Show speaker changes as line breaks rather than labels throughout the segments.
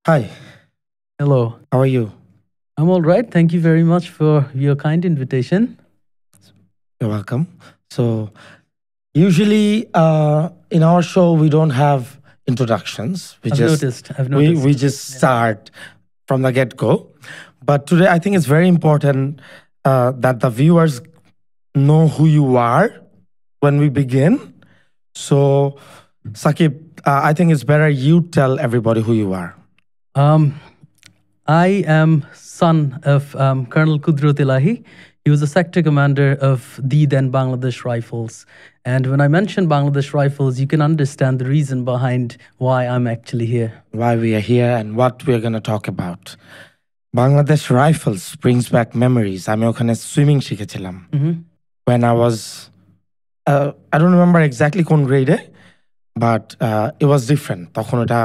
Hi,
Hello.
how are you?
I'm all right. Thank you very much for your kind invitation.
You're welcome. So, usually in our show we don't have introductions. We
I've
just
noticed. I've
we
noticed.
we just start from the get go. But today I think it's very important that the viewers know who you are when we begin. So, Sakib, I think it's better you tell everybody who you are.
Um, I am son of Colonel Kudrat Ilahi. He was a sector commander of the then Bangladesh Rifles. And when I mention Bangladesh Rifles, you can understand the reason behind why I'm actually here.
Why we are here and what we are going to talk about. Bangladesh Rifles brings back memories. আমি ওখানে swimming শিখেছিলাম when I was I don't remember exactly কোন গ্রেডে but it was different তখন ওটা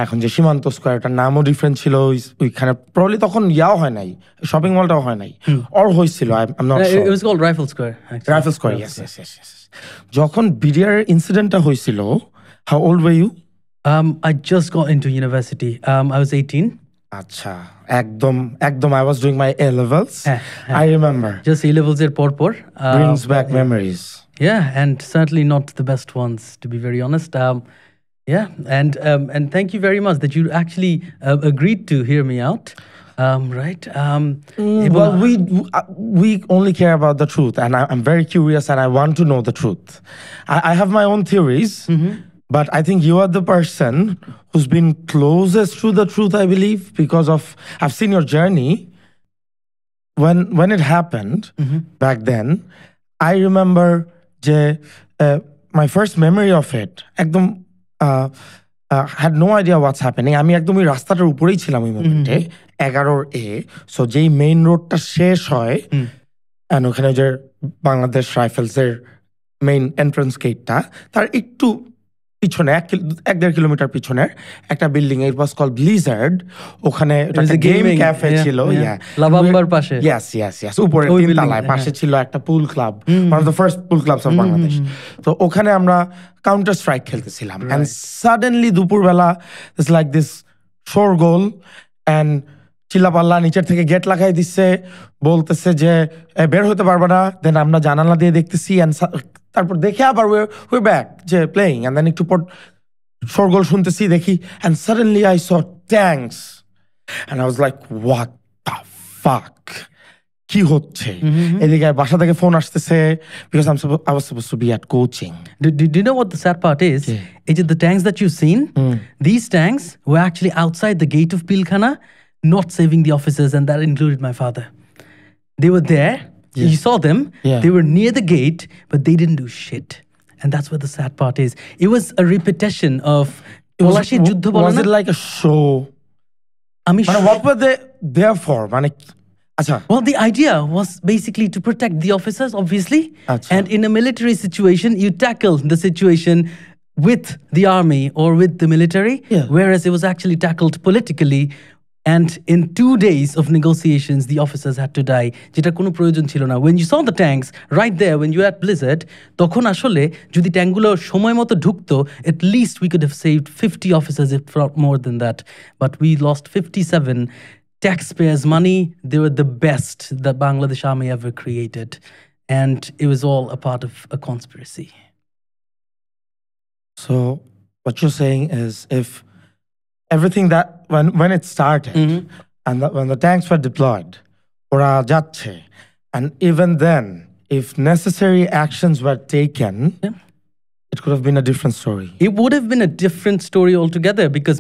এখন যে সীমান্ত স্কোয়ার ওটার নামও ডিফারেন্ট ছিল ওইখানে প্রবলি তখন ইয়াও হয় নাই শপিং মলটাও হয় নাই অর হয়েছিল I'm not sure
It was called Rifle Square. Actually.
Rifle square yes যখন বিডিআর ইনসিডেন্টটা হয়েছিল how old were you
I just got into university. I was 18.
আচ্ছা একদম একদম I was doing my A levels I remember
Just A levels এর পর পর.
brings back memories.
Yeah, and certainly not the best ones, to be very honest. Yeah, and thank you very much that you actually agreed to hear me out. Right.
Well, we only care about the truth, and I'm very curious, and I want to know the truth. I have my own theories, but I think you are the person who's been closest to the truth, I believe, because of I've seen your journey. When it happened back then, I remember my first memory of it. একদম had no idea what's happening. আমি একদম ওই রাস্তাটার উপরেই ছিলাম ওই মোমেন্টে 11 A so যেই মেইন রোডটা শেষ হয় and ওখানে যে বাংলাদেশ রাইফেলসের মেইন এন্ট্রান্স গেটটা তার একটু পিছনে 1-1.5 কিলোমিটার পিছনের একটা building it was called Blizzard ওখানে একটা গেম ক্যাফে ছিল
লাভাম্বার পাশে
yes উপরে তিনতলায় পাশে ছিল একটা পুল club one of the first pool clubs of Bangladesh তো ওখানে আমরা কাউন্টার স্ট্রাইক খেলতেছিলাম and suddenly দুপুরবেলা it's like this শোরগোল and চিল্লাপাল্লা নিচের থেকে গেট লাগাই দিচ্ছে বলতেছে যে বের হতে পারবে না দেন আমরা জানালা দিয়ে দেখতেছি তারপর দেখে আবার we're back যে playing and then একটু পর শোরগোল শুনতেছি দেখি and suddenly I saw tanks and I was like what the fuck কি হচ্ছে এদিকে বাসা থেকে ফোন আসতেছে because I was supposed to be at coaching.
Do you know what the sad part is? Is it the tanks that you've seen? These tanks were actually outside the gate of Pilkhana, not saving the officers, and that included my father. They were there. You saw them. They were near the gate, but they didn't do shit. And that's what the sad part is. It was a repetition of
was it like a show? What were they there for?
Well, the idea was basically to protect the officers, obviously. And in a military situation, you tackle the situation with the army or with the military, whereas it was actually tackled politically. And in 2 days of negotiations, the officers had to die. যেটা কোনো প্রয়োজন ছিল না. When you saw the tanks right there, when you were at Blizzard, তখন আসলে যদি ট্যাঙ্কগুলো সময় মতো ঢুকতো, at least we could have saved 50 officers, if not more than that. But we lost 57. Taxpayers' money, they were the best that Bangladesh Army ever created. And it was all a part of a conspiracy.
So what you're saying is if everything that when it started and when the tanks were deployed ওরা যাচ্ছে and even then if necessary actions were taken it could have been a different story.
It would have been a different story altogether because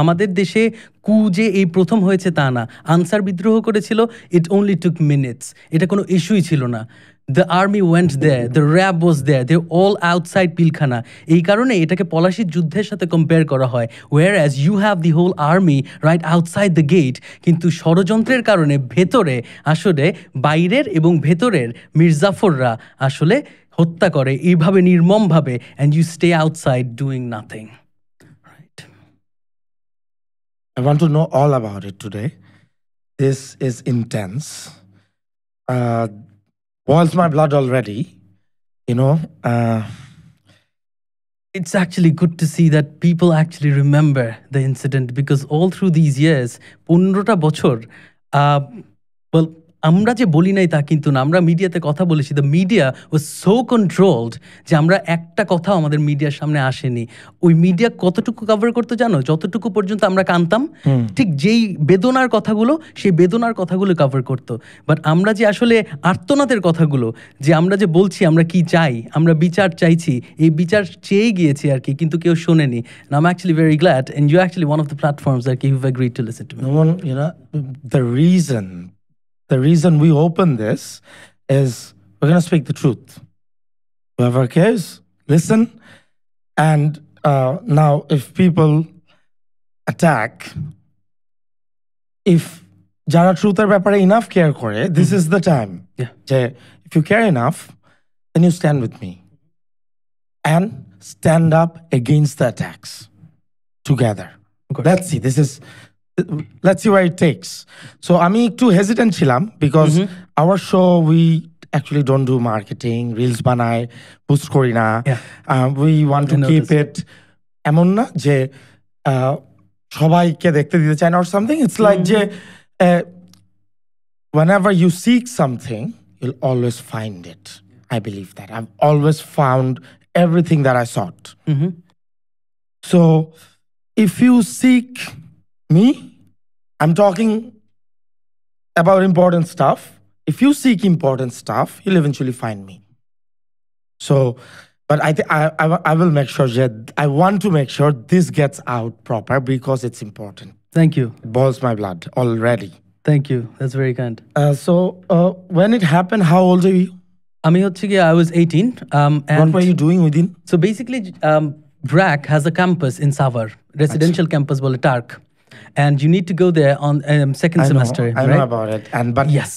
আমাদের দেশে কু যে এই প্রথম হয়েছে তা না আনসার বিদ্রোহ করেছিল it only took minutes এটা কোনো ইস্যুই ছিল না The army went there, the RAB was there, they're all outside Pilkhana. এই কারণে এটাকে পলাশির যুদ্ধের সাথে কম্পেয়ার করা হয় whereas you have the whole army right outside the gate কিন্তু ষড়যন্ত্রের কারণে ভেতরে আসলে বাইরের এবং ভেতরের মির্জাফররা আসলে হত্যা করে এইভাবে নির্মমভাবে and you stay outside doing nothing. Right.
I want to know all about it today. This is intense. Boils my blood already, you know.
It's actually good to see that people actually remember the incident because all through these years, 15টা বছর, uh, well, আমরা যে বলি নাই তা কিন্তু না, আমরা মিডিয়াতে কথা বলেছি, the media was so controlled যে আমরা একটা কথাও আমাদের মিডিয়ার সামনে আসেনি। ওই মিডিয়া কতটুকু কভার করতে জানো, যতটুকু পর্যন্ত আমরা কানতাম, ঠিক যেই বেদনার কথাগুলো, সেই বেদনার কথাগুলো কভার করতো। বাট আমরা যে আসলে আর্তনাদের কথাগুলো, যে আমরা যে বলছি আমরা কি চাই, আমরা বিচার চাইছি, এই বিচার চেয়ে গিয়েছি আর কি, কিন্তু কেউ শোনেনি। And I'm actually very glad, and you're actually one of the platforms that you've agreed to listen to me.
No one, the reason we open this is we're going to speak the truth. Whoever cares, listen. And now, if people attack, if jara truther ব্যাপারে enough care করে, this is the time.
Yeah.
If you care enough, then you stand with me and stand up against the attacks together. Let's see where it takes. So আমি একটু hesitant ছিলাম because our show we actually don't do marketing, reels বানাই, post করি না. We want to keep it এমন না যে সবাইকে দেখতে দিতে চাই না or something. It's like যে whenever you seek something, you'll always find it. I believe that. I've always found everything that I sought. So if you seek me, I'm talking about important stuff. If you seek important stuff, you'll eventually find me. So, but I will make sure that I want to make sure this gets out proper because it's important.
Thank you.
It boils my blood already.
Thank you. That's very kind.
So, when it happened, how old are you?
I was 18. And
what were you doing within?
So basically, BRAC has a campus in Savar, residential campus, bole TARC. And you need to go there on second semester.
I know about it. But
yes.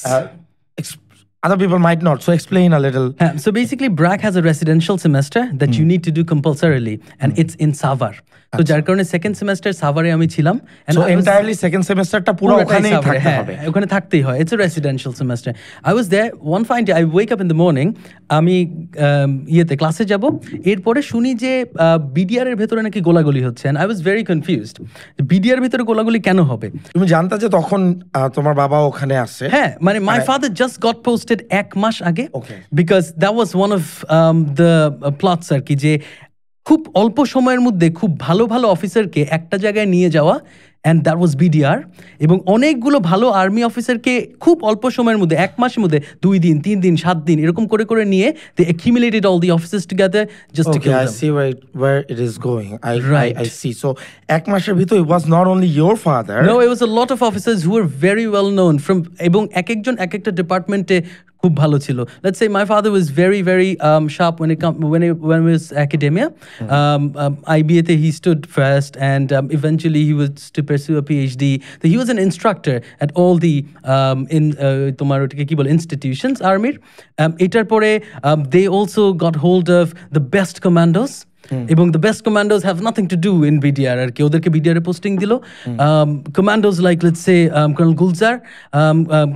Other people might not. So explain a little.
So basically, BRAC has a residential semester that you need to do compulsorily. And it's in Savar. So যার কারণে second semester সাভারে আমি ছিলাম।
So entirely second semesterটা পুরো ওখানেই থাকতে হবে।
ওখানে থাকতেই হয়। It's a residential semester. I was there one fine day. I wake up in the morning. আমি ক্লাসে যাব। এরপরে শুনি যে বিডিআর এর ভেতরে নাকি গোলাগুলি হচ্ছে। And I was very confused. BDR এর ভেতরে গোলাগুলি কেন হবে?
তুমি জানতা যে তখন তোমার বাবা ওখানে আছে?
হ্যাঁ, মানে my father just got posted এক মাস আগে।
Okay.
Because that was one of the plots আর কি, যে খুব অল্প সময়ের মধ্যে খুব ভালো ভালো অফিসারকে একটা জায়গায় নিয়ে যাওয়া, and that was BDR, এবং অনেকগুলো ভালো আর্মি অফিসারকে খুব অল্প সময়ের মধ্যে এক মাসের মধ্যে 2 দিন 3 দিন 7 দিন এরকম করে করে নিয়ে they accumulated all the officers together just to kill them.
I see where it is going. I see. So এক মাসের ভিতর it was not only your father.
No, it was a lot of officers who were very well known from, এবং এক একজন এক একটা ডিপার্টমেন্টে খুব ভালো ছিল. Let's say my father was very sharp when it was academia. IBA he stood first, and eventually he was to pursue a PhD. So he was an instructor at all the তোমার ওটাকে কি বলে institutions army. এটার পরে they also got hold of the best commandos. এবং the best commandos have nothing to do in BDR আর কি, ওদেরকে BDR এ posting দিল। commandos like let's say Colonel Gulzar,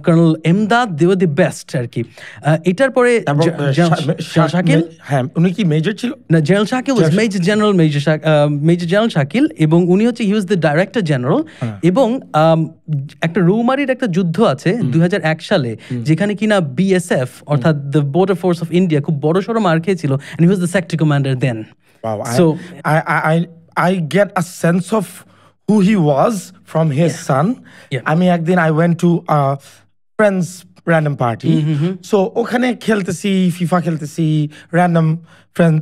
Colonel Emdad, they were the best আর কি। এটার পরে শাকিল,
হ্যাঁ উনি কি মেজর ছিল?
না, general Shakil was Major General Shakil, এবং উনি হচ্ছে he was the Director General। এবং একটা রৌমারির একটা যুদ্ধ আছে 2001 সালে, যেখানে কিনা BSF অর্থাৎ the Border Force of India খুব বড় সড়ো মার খেয়েছিল, and he was the sector commander then.
Wow. So I get a sense of who he was from his son. I mean, একদিন I went to a friend's random party. So ওখানে খেলতেছি, FIFA খেলতেছি, random friends,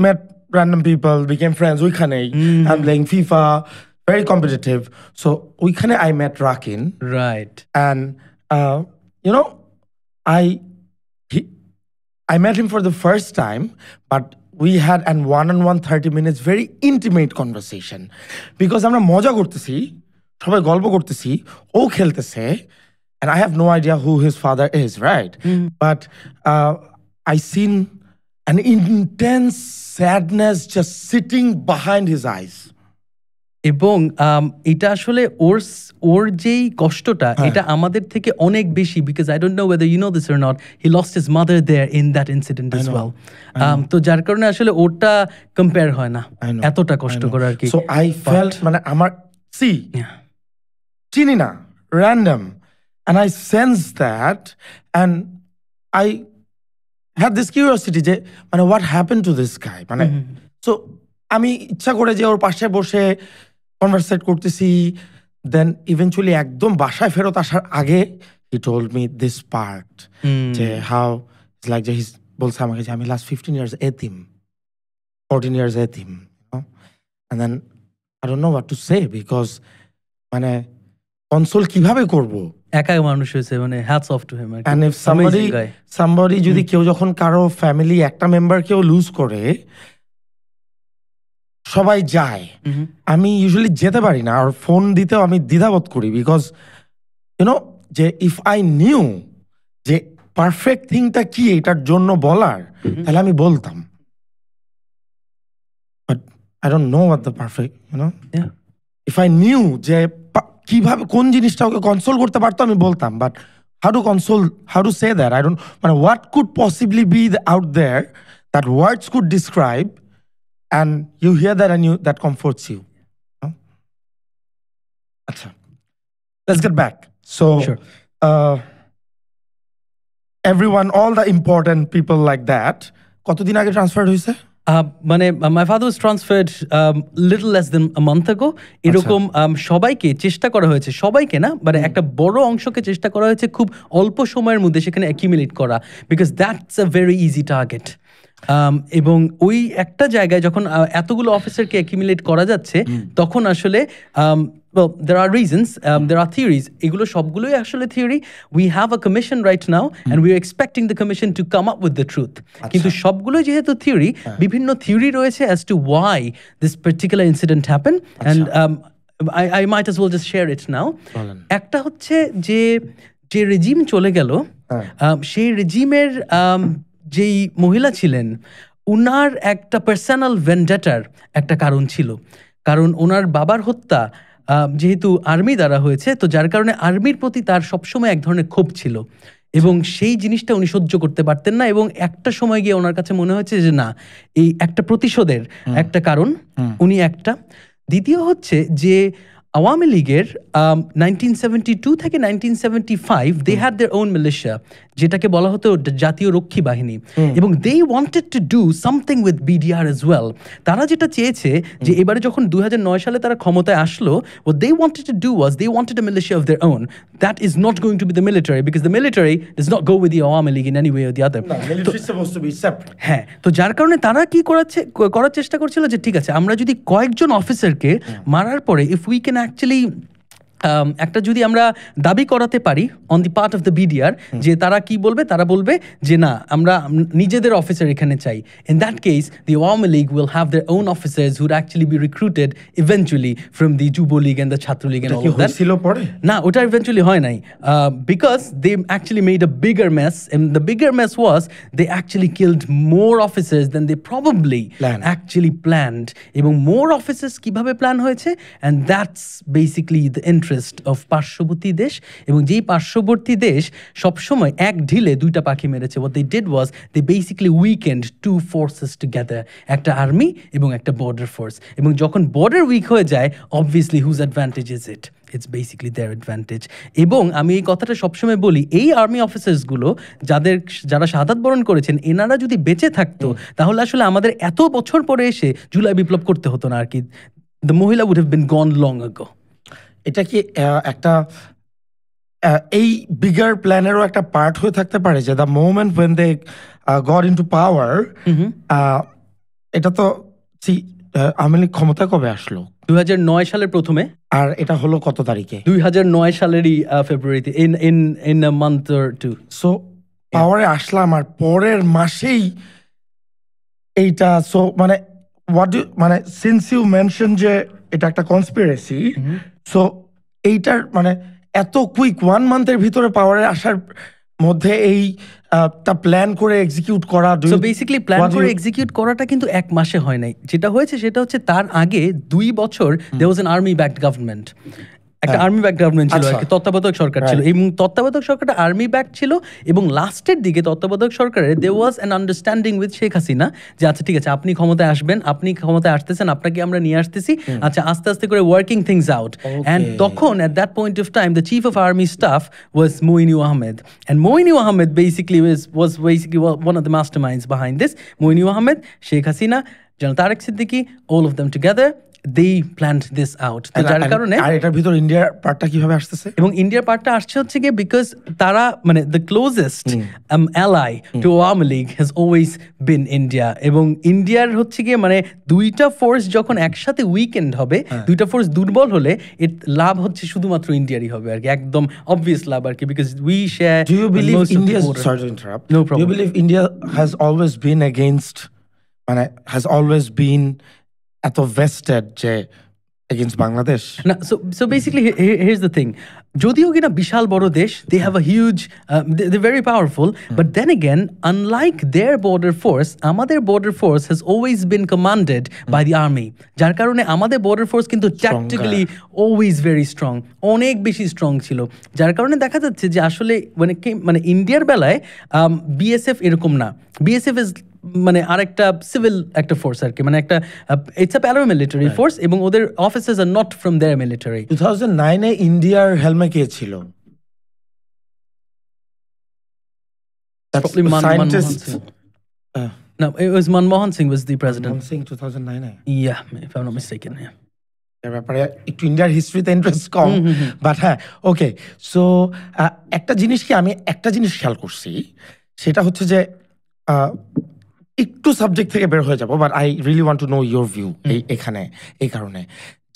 met random people, became friends. ওইখানেই I'm playing FIFA, very competitive. So ওইখানে I met Rakin.
Right.
And I met him for the first time, but we had an one-on-one 30 minutes very intimate conversation because আমরা মজা করতেছি, সবাই গল্প করতেছি, ও খেলতেছে, and I have no idea who his father is, right? But I seen an intense sadness just sitting behind his eyes.
এবং এটা আসলে ওর যেই কষ্টটা এটা আমাদের থেকে অনেক বেশি, because I don't know whether you know this or not, he lost his mother there in that incident as well. তো যার কারণে আসলে ওরটা কম্পেয়ার হয় না এতটা কষ্ট করে আর কি।
সো আই ফেল্ট মানে আমার চিনি না random and I sensed that and I had this curiosity যে মানে what happened to this guy মানে so আমি ইচ্ছা করে যে ওর পাশে বসে কনভারসেট করতেছি, দেন ইভেনচুয়ালি একদম বাসায় ফেরত আসার আগে he told me this part যে how it's like যে বলছে আমাকে যে আমি last 15 years এতিম, 14 years এতিম, and then I don't know what to say because মানে কনসোল কিভাবে করব,
একাই মানুষ হয়েছে, মানে hats off to him.
and if somebody যদি কেউ যখন কারো ফ্যামিলি একটা মেম্বার কেউ লুজ করে সবাই যায়, আমি ইউজুয়ালি যেতে পারি না, আর ফোন দিতেও আমি দ্বিধাবোধ করি বিকজ ইউনো যে ইফ আই নিউ যে পারফেক্ট থিংটা কি এটার জন্য বলার তাহলে আমি বলতাম, but I don't know what the perfect you know if I knew যে কিভাবে কোন জিনিসটা ওকে কনসোল করতে পারতো আমি বলতাম, but how to say that I don't মানে what could possibly be out there that words could describe and you hear that and that comforts you. Acha, let's get back. So
sure.
Everyone, all the important people like that কতদিন আগে transfer হয়েছে?
মানে my father was transferred little less than a month আগো। এরকম সবাইকে চেষ্টা করা হয়েছে, সবাইকে না মানে একটা বড় অংশকে চেষ্টা করা হয়েছে খুব অল্প সময়ের মধ্যে সেখানে অ্যাকিউমুলেট করা, because that's a very easy target. এবং ওই একটা জায়গায় যখন এতগুলো অফিসারকে অ্যাকিউমুলেট করা যাচ্ছে তখন আসলে well, there are reasons, there are theories. এগুলো সবগুলোই আসলে theory. We have a commission right now and we are expecting the commission to come up with the truth. কিন্তু সবগুলো যেহেতু theory, বিভিন্ন theory রয়েছে as to why this particular incident happened. And I might as well just share it now. একটা হচ্ছে যে regime চলে গেল, সেই রেজিমের যেই মহিলা ছিলেন উনার একটা পার্সোনাল ভেন্ডেটার একটা কারণ ছিল, কারণ ওনার বাবার হত্যা যেহেতু আর্মি দ্বারা হয়েছে, তো যার কারণে আর্মির প্রতি তার সবসময় এক ধরনের ক্ষোভ ছিল এবং সেই জিনিসটা উনি সহ্য করতে পারতেন না। এবং একটা সময় গিয়ে ওনার কাছে মনে হয়েছে যে না, এই একটা প্রতিশোধের একটা কারণ উনি একটা। দ্বিতীয় হচ্ছে যে আওয়ামী লীগের 1972 থেকে 1975 they had their own militia, যেটাকে বলা হতো জাতীয় রক্ষী বাহিনী, এবং they wanted to do something with BDR as well. তারা যেটা চেয়েছে যে এবারে যখন 2009 সালে তারা ক্ষমতায় আসলো, what they wanted to do was they wanted a militia of their own that is not going to be the military, because the military does not go with the Awami League in any way or the other.
No, military is supposed to be separate.
হ্যাঁ, তো যার কারণে তারা কি করার চেষ্টা করছিল যে ঠিক আছে, আমরা যদি কয়েকজন অফিসারকে মারার পরে if we can actually একটা যদি আমরা দাবি করাতে পারি on the part of the BDR যে তারা কি বলবে, তারা বলবে যে না আমরা নিজেদের অফিসার এখানে চাই, in that case the Awami League will have their own officers who would actually be recruited eventually from the Jubo League and the Chhatra League and all of that. না, ওটা ইভেন্চুয়ালি হয় নাই, because they actually made a bigger mess, and the bigger mess was they actually killed more officers than they probably actually planned. এবং more officers কিভাবে plan হয়েছে, and that's basically the of পার্শ্ববর্তী দেশ, এবং যেই পার্শ্ববর্তী দেশ সবসময় এক ঢিলে দুইটা পাখি মেরেছে। what they did was they basically weakened two forces together, একটা আর্মি এবং একটা বর্ডার ফোর্স। এবং যখন বর্ডার উইক হয়ে যায়, obviously whose advantage is it? It's basically their advantage. এবং আমি এই কথাটা সবসময় বলি, এই আর্মি অফিসার্সগুলো যারা শাহাদাত বরণ করেছেন, এনারা যদি বেঁচে থাকতো তাহলে আসলে আমাদের এত বছর পরে এসে জুলাই বিপ্লব করতে হতো না আর কি। The মহিলা would have been gone long ago.
এটা কি একটা এই বিগার প্ল্যানেরও একটা পার্ট হয়ে থাকতে পারে যে the moment when they got into power, এটা তো আওয়ামী লীগ ক্ষমতা কবে আসলো?
2009 সালের প্রথমে।
আর এটা হলো কত তারিখে?
2009 সালেরই ফেব্রুয়ারিতে, in a month or two.
So পাওয়ারে আসলাম আর পরের মাসেই এইটা, সো মানে মানে সিন্স ইউ মেনশন যে এটা একটা কনস্পিরেসি, সো এইটার মানে এত কুইক 1 মান্থের ভিতরে পাওয়ারে আসার মধ্যে এই তা প্ল্যান করে এক্সিকিউট করা
সো বেসিক্যালি প্ল্যান করে এক্সিকিউট করাটা কিন্তু এক মাসে হয় নাই। যেটা হয়েছে সেটা হচ্ছে তার আগে 2 বছর there was an army backed government, একটা আর্মি ব্যাক গভর্নমেন্ট ছিল আর কি, তত্ত্বাবধায়ক সরকার ছিল, এবং তত্ত্বাবধায়ক সরকারটা আর্মি ব্যাক ছিল, এবং লাস্টের দিকে তত্ত্বাবধায়ক সরকারের there was an understanding with Sheikh Hasina যে আচ্ছা ঠিক আছে আপনি ক্ষমতায় আসবেন, আপনি ক্ষমতায় আসতেছেন, আপনাকে আমরা নিয়ে আসতেছি, আচ্ছা আস্তে আস্তে করে ওয়ার্কিং থিংস আউট। অ্যান্ড তখন at that point of time the chief of army staff was Moinu Ahmed, and Moinu Ahmed basically was basically one of the masterminds behind this. Moinu Ahmed, Sheikh Hasina, General Tariq Siddiqui, all of them together, they planned this out. তো যার কারণে
আর এটার ভিতর ইন্ডিয়ার পার্টটা কিভাবে আসতেছে,
এবং ইন্ডিয়ার পার্টটা আসছে হচ্ছে গিয়ে বিকজ তারা মানে the closest ally to Awami League has always been India, এবং ইন্ডিয়ার হচ্ছে গিয়ে মানে দুইটা ফোর্স যখন একসাথে উইকেন্ড হবে, দুইটা ফোর্স দুর্বল হলে এর লাভ হচ্ছে শুধুমাত্র ইন্ডিয়ারই হবে আর কি, একদম অবভিয়াস লাভ আর কি, because we share.
Do you believe India, sorry to interrupt,
no problem,
do you believe India has always been against, মানে হ্যাজ অলওয়েজ বিন এত ভেস্টেড যে against Bangladesh?
না, so basically here's the thing, যদিও কিনা বিশাল বড় দেশ, they have a huge they're very powerful, but then again unlike their border force, আমাদের border force has always been commanded by the army, যার কারণে আমাদের border force কিন্তু tactically always very strong, অনেক বেশি স্ট্রং ছিল, যার কারণে দেখা যাচ্ছে যে আসলে মানে ইন্ডিয়ার বেলায় বিএসএফ এরকম না, বিএসএফ ইজ মানে আরেকটা সিভিল একটা ফোর্স আর কি, মানে একটা ইটস আ প্যারামিলিটারি ফোর্স, এবং ওদের officers are not from their military.
2009 এ ইন্ডিয়ার হেলমে কে ছিল?
Probably Manmohan Singh. No, it was Manmohan Singh was the president.
Manmohan Singh 2009 A?
Yeah, if I'm not mistaken, yeah.
এর ব্যাপারে একটু ইন্ডিয়ার হিস্ট্রিতে ইন্টারেস্ট কম, বাট হ্যাঁ ওকে। সো একটা জিনিস কি আমি একটা জিনিস খেয়াল করছি, সেটা হচ্ছে যে একটু সাবজেক্ট থেকে বের হয়ে যাবো, but I really want to know your view এখানে, এই কারণে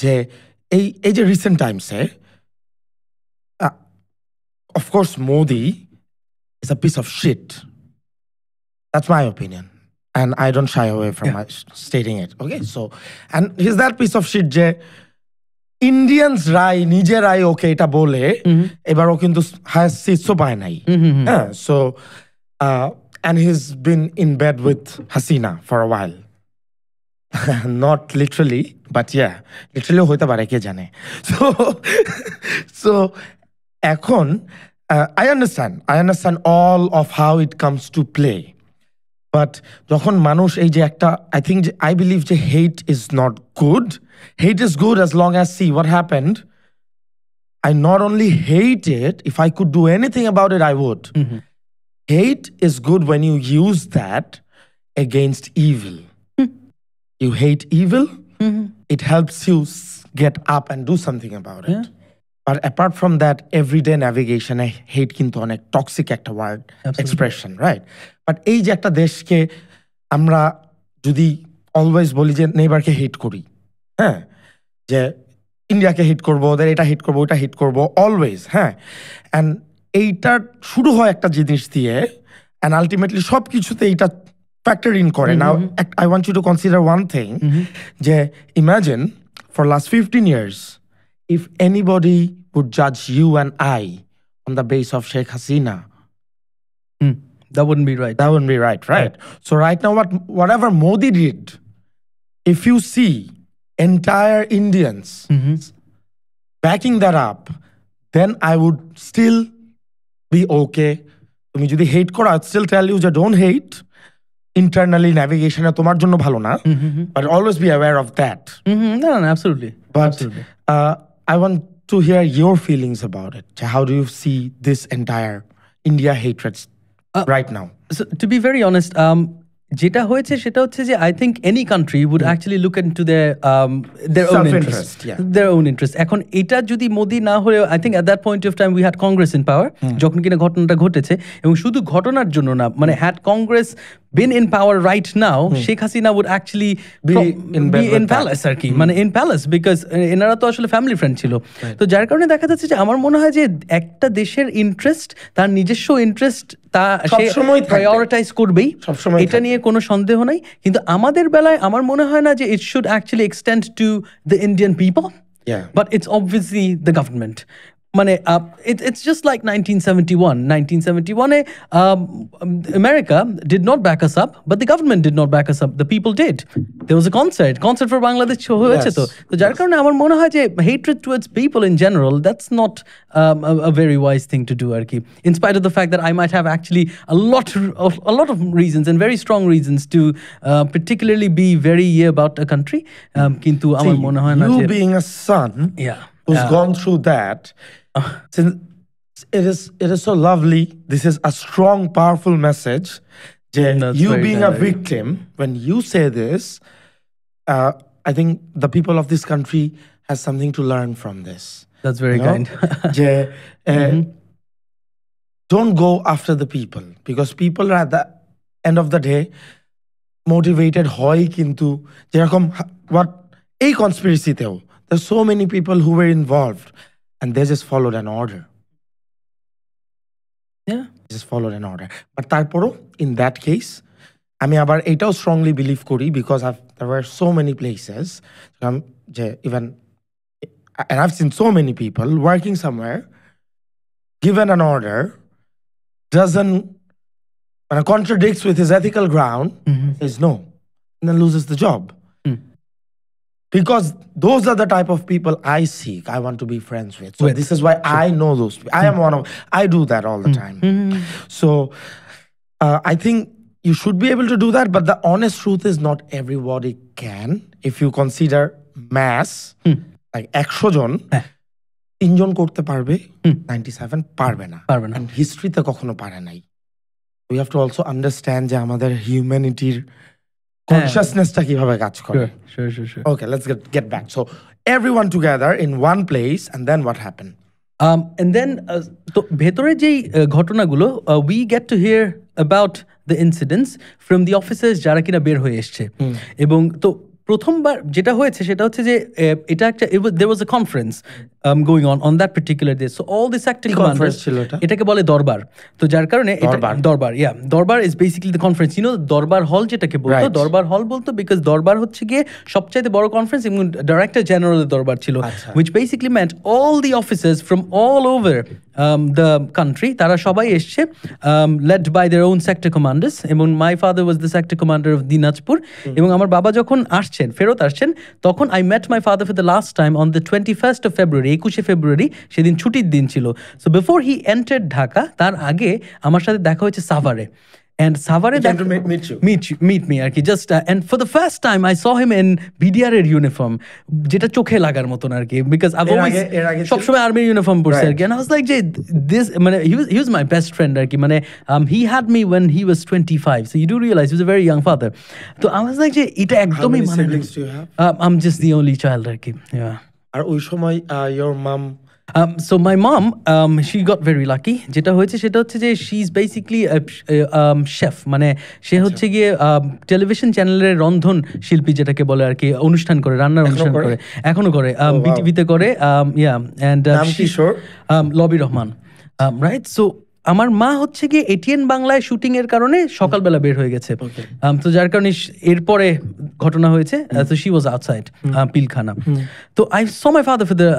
যে এই যে রিসেন্ট টাইমসে of course Modi is a piece of shit, that's my opinion, and I don't shy away from my stating it. Okay, so and he's that piece of shit যে Indians রাই নিজেরাই ওকে এটা বলে এবার ও কিন্তু হায়েস্ট সিটসও পায় নাই, হ্যাঁ, so and he's been in bed with Hasina for a while. Not literally, but yeah, literally hoite pare ke jane. So এখন I understand all of how it comes to play. But যখন মানুষ এই যে একটা I believe যে hate is not good. Hate is good as long as, see what happened. I not only hate it, if I could do anything about it, I would. Hate is good when you use that against evil. You hate evil, it helps you get up and do something about it. But apart from that, everyday navigation, I hate kintu onek toxic ekta word expression, right? But এই যে একটা দেশকে আমরা যদি always বলি যে নেইবারকে হেট করি, হ্যাঁ, যে ইন্ডিয়াকে হিট করবো, ওদের এটা হিট করবো, ওটা হিট করবো অলওয়েজ, হ্যাঁ, অ্যান্ড এইটা শুরু হয় একটা জিনিস দিয়ে, অ্যান্ড আলটিমেটলি সব কিছুতে এইটা ফ্যাক্টর ইন করে। Now I want you to consider one thing, যে imagine for last 15 years if anybody would judge you and I on the base of Sheikh Hasina,
that wouldn't be right.
That wouldn't be right, right? So right now, whatever Modi did, if you see entire Indians backing that up, then I would still be okay. তুমি যদি hate করো, I'd still tell you that don't hate. Internally navigation তোমার জন্য ভালো না, but always be aware of that.
No, absolutely.
But
absolutely.
I want to hear your feelings about it. How do you see this entire India hatred right now?
So, to be very honest, যেটা হয়েছে সেটা হচ্ছে যে I think any country would actually look into their own interest. Their own interest. এখন এটা যদি মোদি না হলে, I think at that point of time we had Congress in power, যখন কিনা ঘটনাটা ঘটেছে, এবং শুধু ঘটনার জন্য না, মানে had Congress been in power right now, Sheikh Hasina would actually be in palace আর কি, মানে in palace, because এনারা তো আসলে ফ্যামিলি ফ্রেন্ড ছিল। তো যার কারণে দেখা যাচ্ছে যে আমার মনে হয় যে একটা দেশের ইন্টারেস্ট, তার নিজস্ব ইন্টারেস্ট, তা সে প্রায়োরিটাইজ করবেই, এটা নিয়ে কোনো সন্দেহ নাই। কিন্তু আমাদের বেলায় আমার মনে হয় না যে it should actually extend to the Indian people, but it's obviously the government. It's just like 1971. 1971 America did not back us up, but the government did not back us up. The people did. There was a concert for Bangladesh হয়েছে তো যার কারণে আমার মনে হয় যে hatred towards people in general, that's not a very wise thing to do আর কি. In spite of the fact that I might have actually a lot of reasons and very strong reasons to particularly be very about a country, কিন্তু আমার মনে হয় না
যে you being a son who's gone through that, it is so lovely. This is a strong, powerful message. You being a victim, when you say this, I think the people of this country has something to learn from this.
That's very kind.
Don't go after the people, because people are at the end of the day motivated hoy kintu jerokom what a conspiracy theo. There's so many people who were involved and they just followed an order.
Yeah,
just followed an order. But tarporo in that case আমি আবার এটাও strongly believe করি, because there were so many places even and I've seen so many people working somewhere, given an order, doesn't contradicts with his ethical ground, says no, and then loses the job. Because those are the type of people I seek, I want to be friends with. So this is why I know those people. I do that all the time. So I think you should be able to do that, but the honest truth is not everybody can. If you consider mass, like 100 জন 3 জন করতে পারবে, 97 পারবে না, and history তে কখনো পারে নাই. We have to also understand যে আমাদের humanityর consciousness-টা কিভাবে কাজ করে.
Sure.
Okay, let's get back. So everyone together in one place, and then what happened?
And then তো ভেতরে যেই ঘটনাগুলো we get to hear about the incidents from the officers যারা কিনা বের হয়ে এসছে, এবং তো প্রথমবার যেটা হয়েছে সেটা হচ্ছে যে এটা একটা there was a conference going on that particular day. So all the sector commanders, এটাকে বলে দরবার. তো যার কারণে দরবার is basically the conference. You know দরবার হল যেটাকে বলতো, দরবার হল বলতো because দরবার হচ্ছে গিয়ে সবচাইতে বড় কনফারেন্স, এবং ডাইরেক্টর জেনারেলের দরবার ছিল, which basically meant all the officers from all over the country, তারা সবাই এসছে, led by their own sector commanders. এবং my father was the sector commander of Dinajpur, এবং আমার বাবা যখন ফেরত আসছেন তখন I met my father for the last time on the 21st of February, 21শে ফেব্রুয়ারি, সেদিন ছুটির দিন ছিল. So before he entered Dhaka, তার আগে আমার সাথে দেখা হয়েছে সাভারে. And Savare meet me আর কি, just and for the first time I saw him in BDR এর uniform, যেটা চোখে লাগার মতন আর কি, because I've always সবসময় আর্মির ইউনিফর্ম পরছি আর কি, and I was like যে this মানে he was my best friend আর কি, মানে he had me when he was 25, so you do realize he was a very young father. So I was like যে এটা একদমই মানে
siblings do you have?
I'm just the only child আর কি.
আর ওই সময় your mom
so my mom she got very lucky. যেটা হয়েছে সেটা হচ্ছে যে she is basically a chef, মানে সে হচ্ছে গিয়ে টেলিভিশন চ্যানেলের রন্ধন শিল্পী যেটাকে বলে আর কি, অনুষ্ঠান করে, রান্নার অনুষ্ঠান করে, এখনো করে, বিটিভিতে করে, and lobby Rahman, right? So আমার মা হচ্ছে গিয়ে এটিএন বাংলায় শুটিং এর কারণে সকালবেলা বের হয়ে গেছে, তো যার কারণে এরপরে ঘটনা হয়েছে, so she was outside Pilkhana. তো I saw my father for the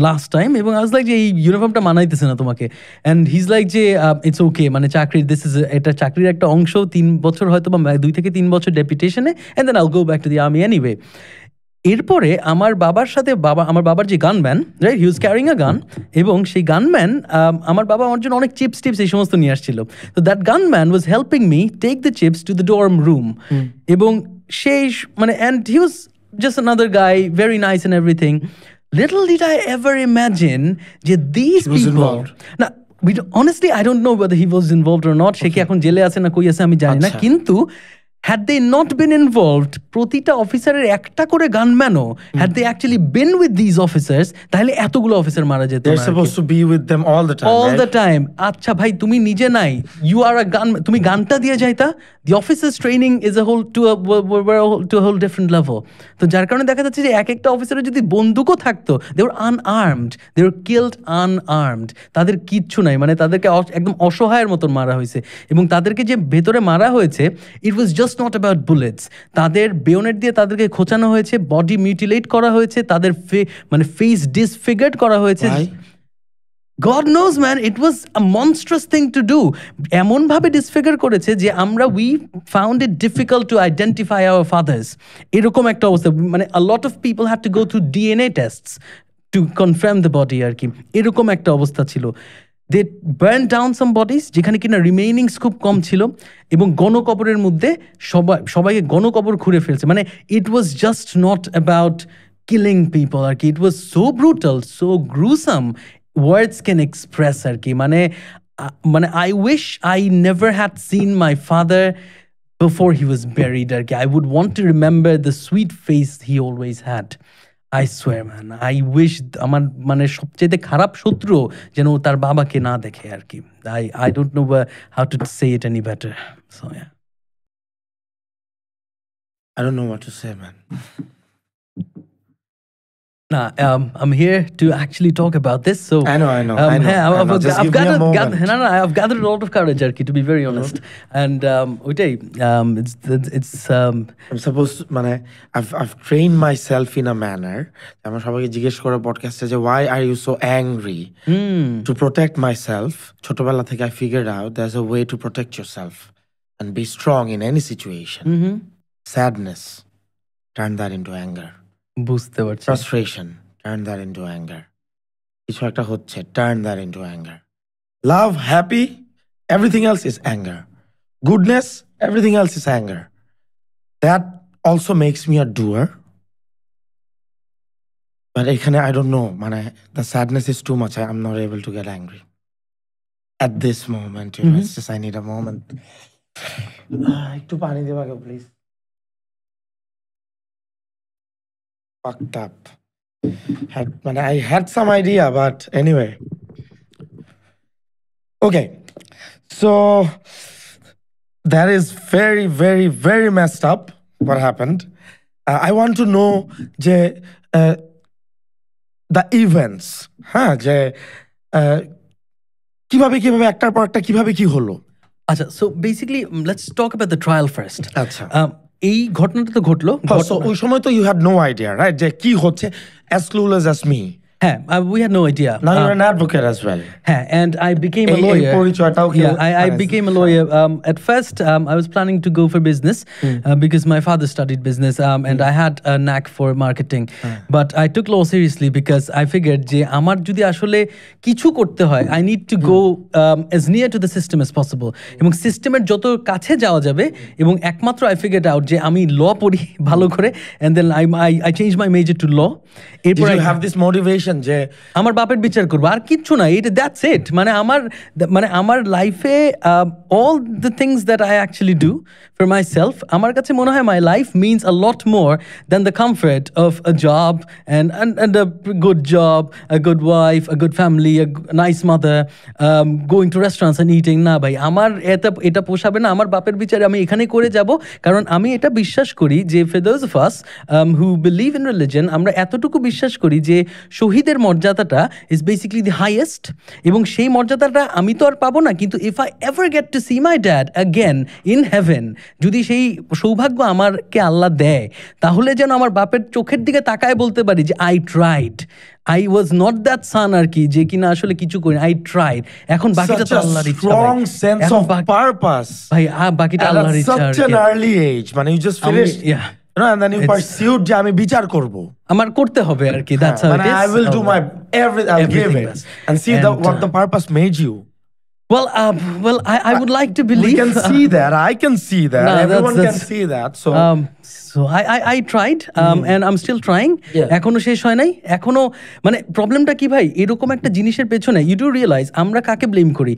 last time, এবং I was like যে এই ইউনিফর্মটা মানাইতেছে না তোমাকে, and he's like যে it's okay, মানে চাকরির এটা চাকরির একটা অংশ, 3 বছর হয়তো বা 2 থেকে 3 বছর ডেপুটেশনে, and then I'll go back to the army anyway. এরপরে আমার বাবার সাথে আমার বাবার যে gunman, right, he was carrying আ গান, এবং সেই গানম্যান আমার বাবা আমার জন্য অনেক চিপস এই সমস্ত নিয়ে আসছিল. তো that gunman was helping me take the chips to the dorm room, এবং সেই মানে and he was just another guy, very nice and everything. Little did I ever imagine যে দিস পিপল, না honestly I don't know whether he was involved or not, সে কি এখন জেলে আছে না কই আছে আমি জানি না, কিন্তু had they not been involved, প্রতিটা অফিসারের একটা করে গানম্যানও, had they actually been with these officers, তাহলে এতগুলো অফিসার মারা যেত না.
They're supposed to be with them all the time,
all the time. আচ্ছা ভাই তুমি নিজে নাই, you are a gun, তুমি গানটা দিয়ে যাইতা, the officers training is a whole to a whole different level. তো যার কারণে দেখা যাচ্ছে যে এক একটা অফিসারের যদি বন্দুকও থাকতো, they were unarmed, they were killed unarmed, তাদের কিচ্ছু নাই, মানে তাদেরকে একদম অসহায়ের মতন মারা হয়েছে, এবং তাদেরকে যে ভেতরে মারা হয়েছে, it was just not about bullets, তাদের বেয়োনেট দিয়ে তাদেরকে খোঁচানো হয়েছে, বডি মিউটিলেট করা হয়েছে, তাদের মানে ফেস ডিসফিগার্ড করা হয়েছে. God knows, man, it was a monstrous thing to do. এমন ভাবে ডিসফিগার করেছে যে আমরা we found it difficult to identify our fathers. এরকম একটা অবস্থা, মানে a lot of people had to go through DNA tests to confirm the body আর কি, এরকম একটা অবস্থা ছিল। They burned down some bodies যেখানে কিনা রিমেইনিংস খুব কম ছিল, এবং গণকবরের মধ্যে সবাইকে গণকবর খুঁড়ে ফেলছে। মানে it was just not about killing people আর কি, it was so brutal, so gruesome, words can express আর কি। মানে I wish I never had seen my father before he was buried আর কি। I would want to remember the sweet face he always had. I swear, man, I wish আমার মানে সবচেয়ে খারাপ শত্রু যেন তার বাবাকে না দেখে আর কি। I don't know how to say it any better. So yeah.
I don't know what to say, man.
Nah, I'm here to actually talk about this. So
I know.
I've gathered a lot of courage, Arki, to be very honest. And it's
I'm supposed to, I've trained myself in a manner. I'm সবাইকে জিজ্ঞেস করে পডকাস্টে যে why are you so angry? To protect myself. ছোটবেলা থেকে I figured out there's a way to protect yourself and be strong in any situation. Sadness, turn that into anger.
বুঝতে পারছি।
Frustration, turn that into anger. কিছু একটা হচ্ছে, turn that into anger. Love, happy, everything else is anger. Goodness, everything else is anger. That also makes me a doer. But এখানে I don't know, the sadness is too much. I'm not able to get angry at this moment. It's just I need a moment. একটু পানি দেবা please. Fucked up. I had some idea, but anyway. Okay. So that is very, very, very messed up what happened. I want to know the events. কিভাবে একটার পর একটা কিভাবে কি হলো?
আচ্ছা, so basically let's talk about the trial first.
আচ্ছা।
এই ঘটনাটা তো ঘটলো,
ওই সময় তো you had no idea, right? যে কি হচ্ছে, as clueless as me.
We had no idea.
Now you're an advocate as well.
And I became a lawyer. I became a lawyer. At first, I was planning to go for business because my father studied business and I had a knack for marketing. But I took law seriously because I figured যে আমার যদি আসলে কিছু করতে হয়, I need to go as near to the system as possible. এবং সিস্টেমের যত কাছে যাওয়া যাবে, এবং একমাত্র I figured out যে আমি ল পড়ি ভালো করে, and then I changed my major to law.
Did you have this motivation যে
আমার বাপের বিচার করবো আর কিচ্ছু না, এটা দ্যাটস ইট। আমার লাইফে all the things that I actually do for myself, আমার কাছে মনে হয় my life means a lot more than the comfort of a job and a good job, a good wife, a good family, a nice mother, going to restaurants and eating. না ভাই, আমার এটা পোষাবে না। আমার বাপের বিচারে আমি এখানে করে যাব, কারণ আমি এটা বিশ্বাস করি যে for those of us who believe in religion, আমরা এতটুকু বিশ্বাস করি যে শহীদের মর্যাদাটা is basically the highest, এবং সেই মর্যাদাটা আমি তো আর পাবো না, কিন্তু if I ever get to see my dad again in heaven, যদি সেই সৌভাগ্য আমাকে আল্লাহ দেয়, তাহলে যেন আমার বাপের চোখের দিকে তাকায় বলতে পারি যে I tried. I was not that son আর কি যে কিনা আসলে কিছু করি, I tried. এখন বাকিটা তো আল্লাহর ইচ্ছা।
Strong sense of purpose.
ভাই বাকিটা আল্লাহর ইচ্ছা।
At such an early age, you just finished. And then you pursued যে আমি বিচার করব,
আমার করতে হবে আর কি। That's how it is.
I will do my everything. I'll give it and see what the purpose made you.
Well, I would like to believe.
We can see that. I can see that. Everyone can see that.
So I tried and I'm still trying. এখনো শেষ হয় নাই। এখনো প্রবলেমটা কি ভাই, এরকম একটা জিনিসের পেছনে you do realize আমরা কাকে ব্লেম করি?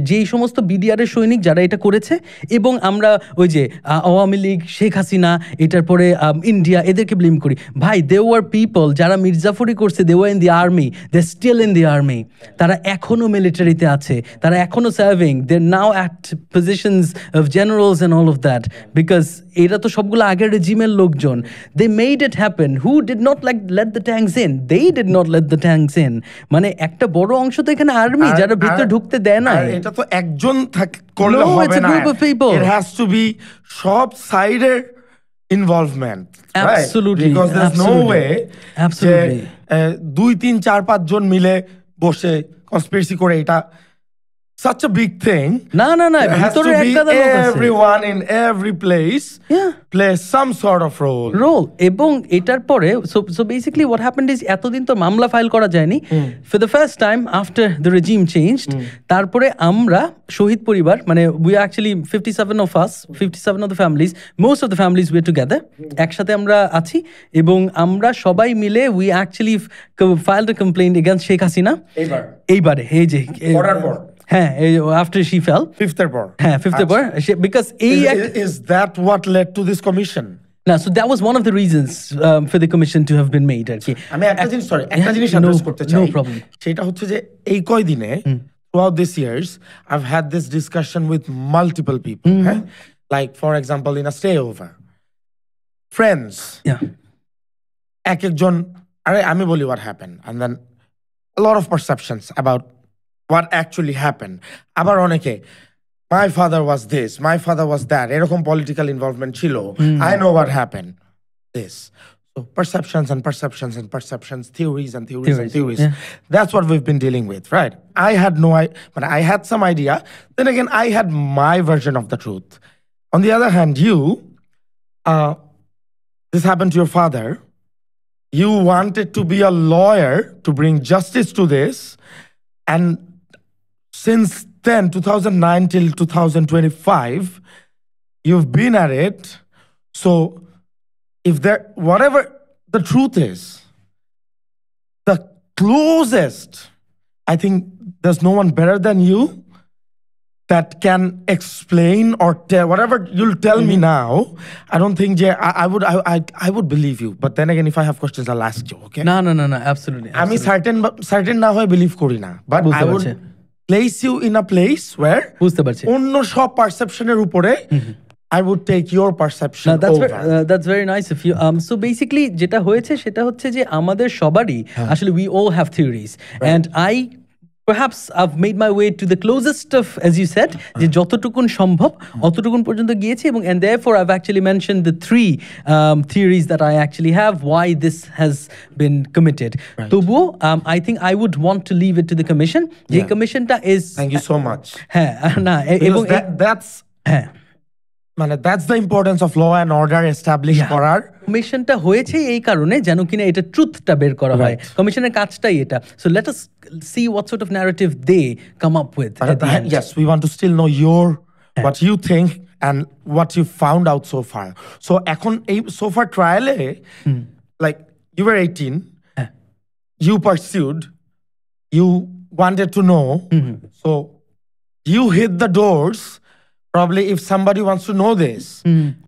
যেই সমস্ত বিডিআরের সৈনিক যারা এটা করেছে, এবং আমরা ওই যে আওয়ামী লীগ, শেখ হাসিনা, এটার পরে ইন্ডিয়া, এদেরকে ব্লেম করি। ভাই, দে ওয়ার পিপল যারা মির্জাফরি করছে, they were in the army, they still in the army. তারা এখনো মিলিটারিতে আছে, তারা এখনো serving, they now at positions of generals and all of that, because এরা তো সবগুলো আগের রেজিমের লোকজন। They made it happen. Who did not let the tanks in? They did not let the tanks in. একটা বড় অংশ তো এখানে আর্মি, যারা ভিতরে ঢুকতে দেয় না।
এটা তো একজন করলে হবে না, it has to be সব সাইডের involvement,
absolutely,
because there's no way
absolutely
2 3 4 5 জন মিলে বসে কনস্পিরেসি করে এটা such a big thing.
না
There has to be everyone in every place play some sort of role.
এবং এটার পরে so basically what happened is এতদিন তো মামলা ফাইল করা যায়নি for the first time after the regime changed তারপরে আমরা শহীদ পরিবার মানে we actually 57 of us 57 of the families most of the families were together একসাথে আমরা আছি এবং আমরা সবাই মিলে we actually filed a complaint against Sheikh Hasina এইবারে এই যে হ্যাঁ after she fell
fifth এরপর
because
is that what led to this commission?
No, so that was one of the reasons for the commission to have been made.
আমি একটা জিনিস address করতে চাই
no problem
সেটা হচ্ছে যে এই কয়দিনে throughout these years I've had this discussion with multiple people like for example in a stayover friends একজন আরে আমি বলি what happened and then a lot of perceptions about what actually happened আবার অনেকে my father was this my father was that এরকম political involvement ছিল I know what happened this so perceptions and perceptions and perceptions theories and theories that's what we've been dealing with right I had no idea but I had some idea then again I had my version of the truth on the other hand you this happened to your father you wanted to be a lawyer to bring justice to this and since then 2009 till 2025 you've been at it so if there whatever the truth is the closest I think there's no one better than you that can explain or tell whatever you'll tell me now I don't think I would believe you but then again if I have questions I'll ask you okay
no absolutely
আমি certain না হয় believe করি না but I would place you in a place where
বুঝতে পারছি
অন্য সব পারসেপশনের উপরে I would take your perception
that's very nice of you so basically যেটা হয়েছে সেটা হচ্ছে যে আমাদের সবারই আসলে we all have theories and I perhaps I've made my way to the closest of as you said যে যতটুকুন সম্ভব অতটুকুন পর্যন্ত গিয়েছি এবং and therefore I've actually mentioned the three theories that I actually have why this has been committed তবুও I think I would want to leave it to the commission যে commissionটা is
thank you so much
হ্যাঁ না এবং
that's মানে that's the importance of law and order establish করার
কমিশনটা হয়েছে এই কারণে যেন কিনা এটা ট্রুথটা বের করা হয় কমিশনের কাজটাই এটা so let us see what sort of narrative they come up with
yes we want to still know your what you think and what you found out so far so এখন এই so far trial like you were 18 you pursued you wanted to know so you hit the doors probably if somebody wants to know this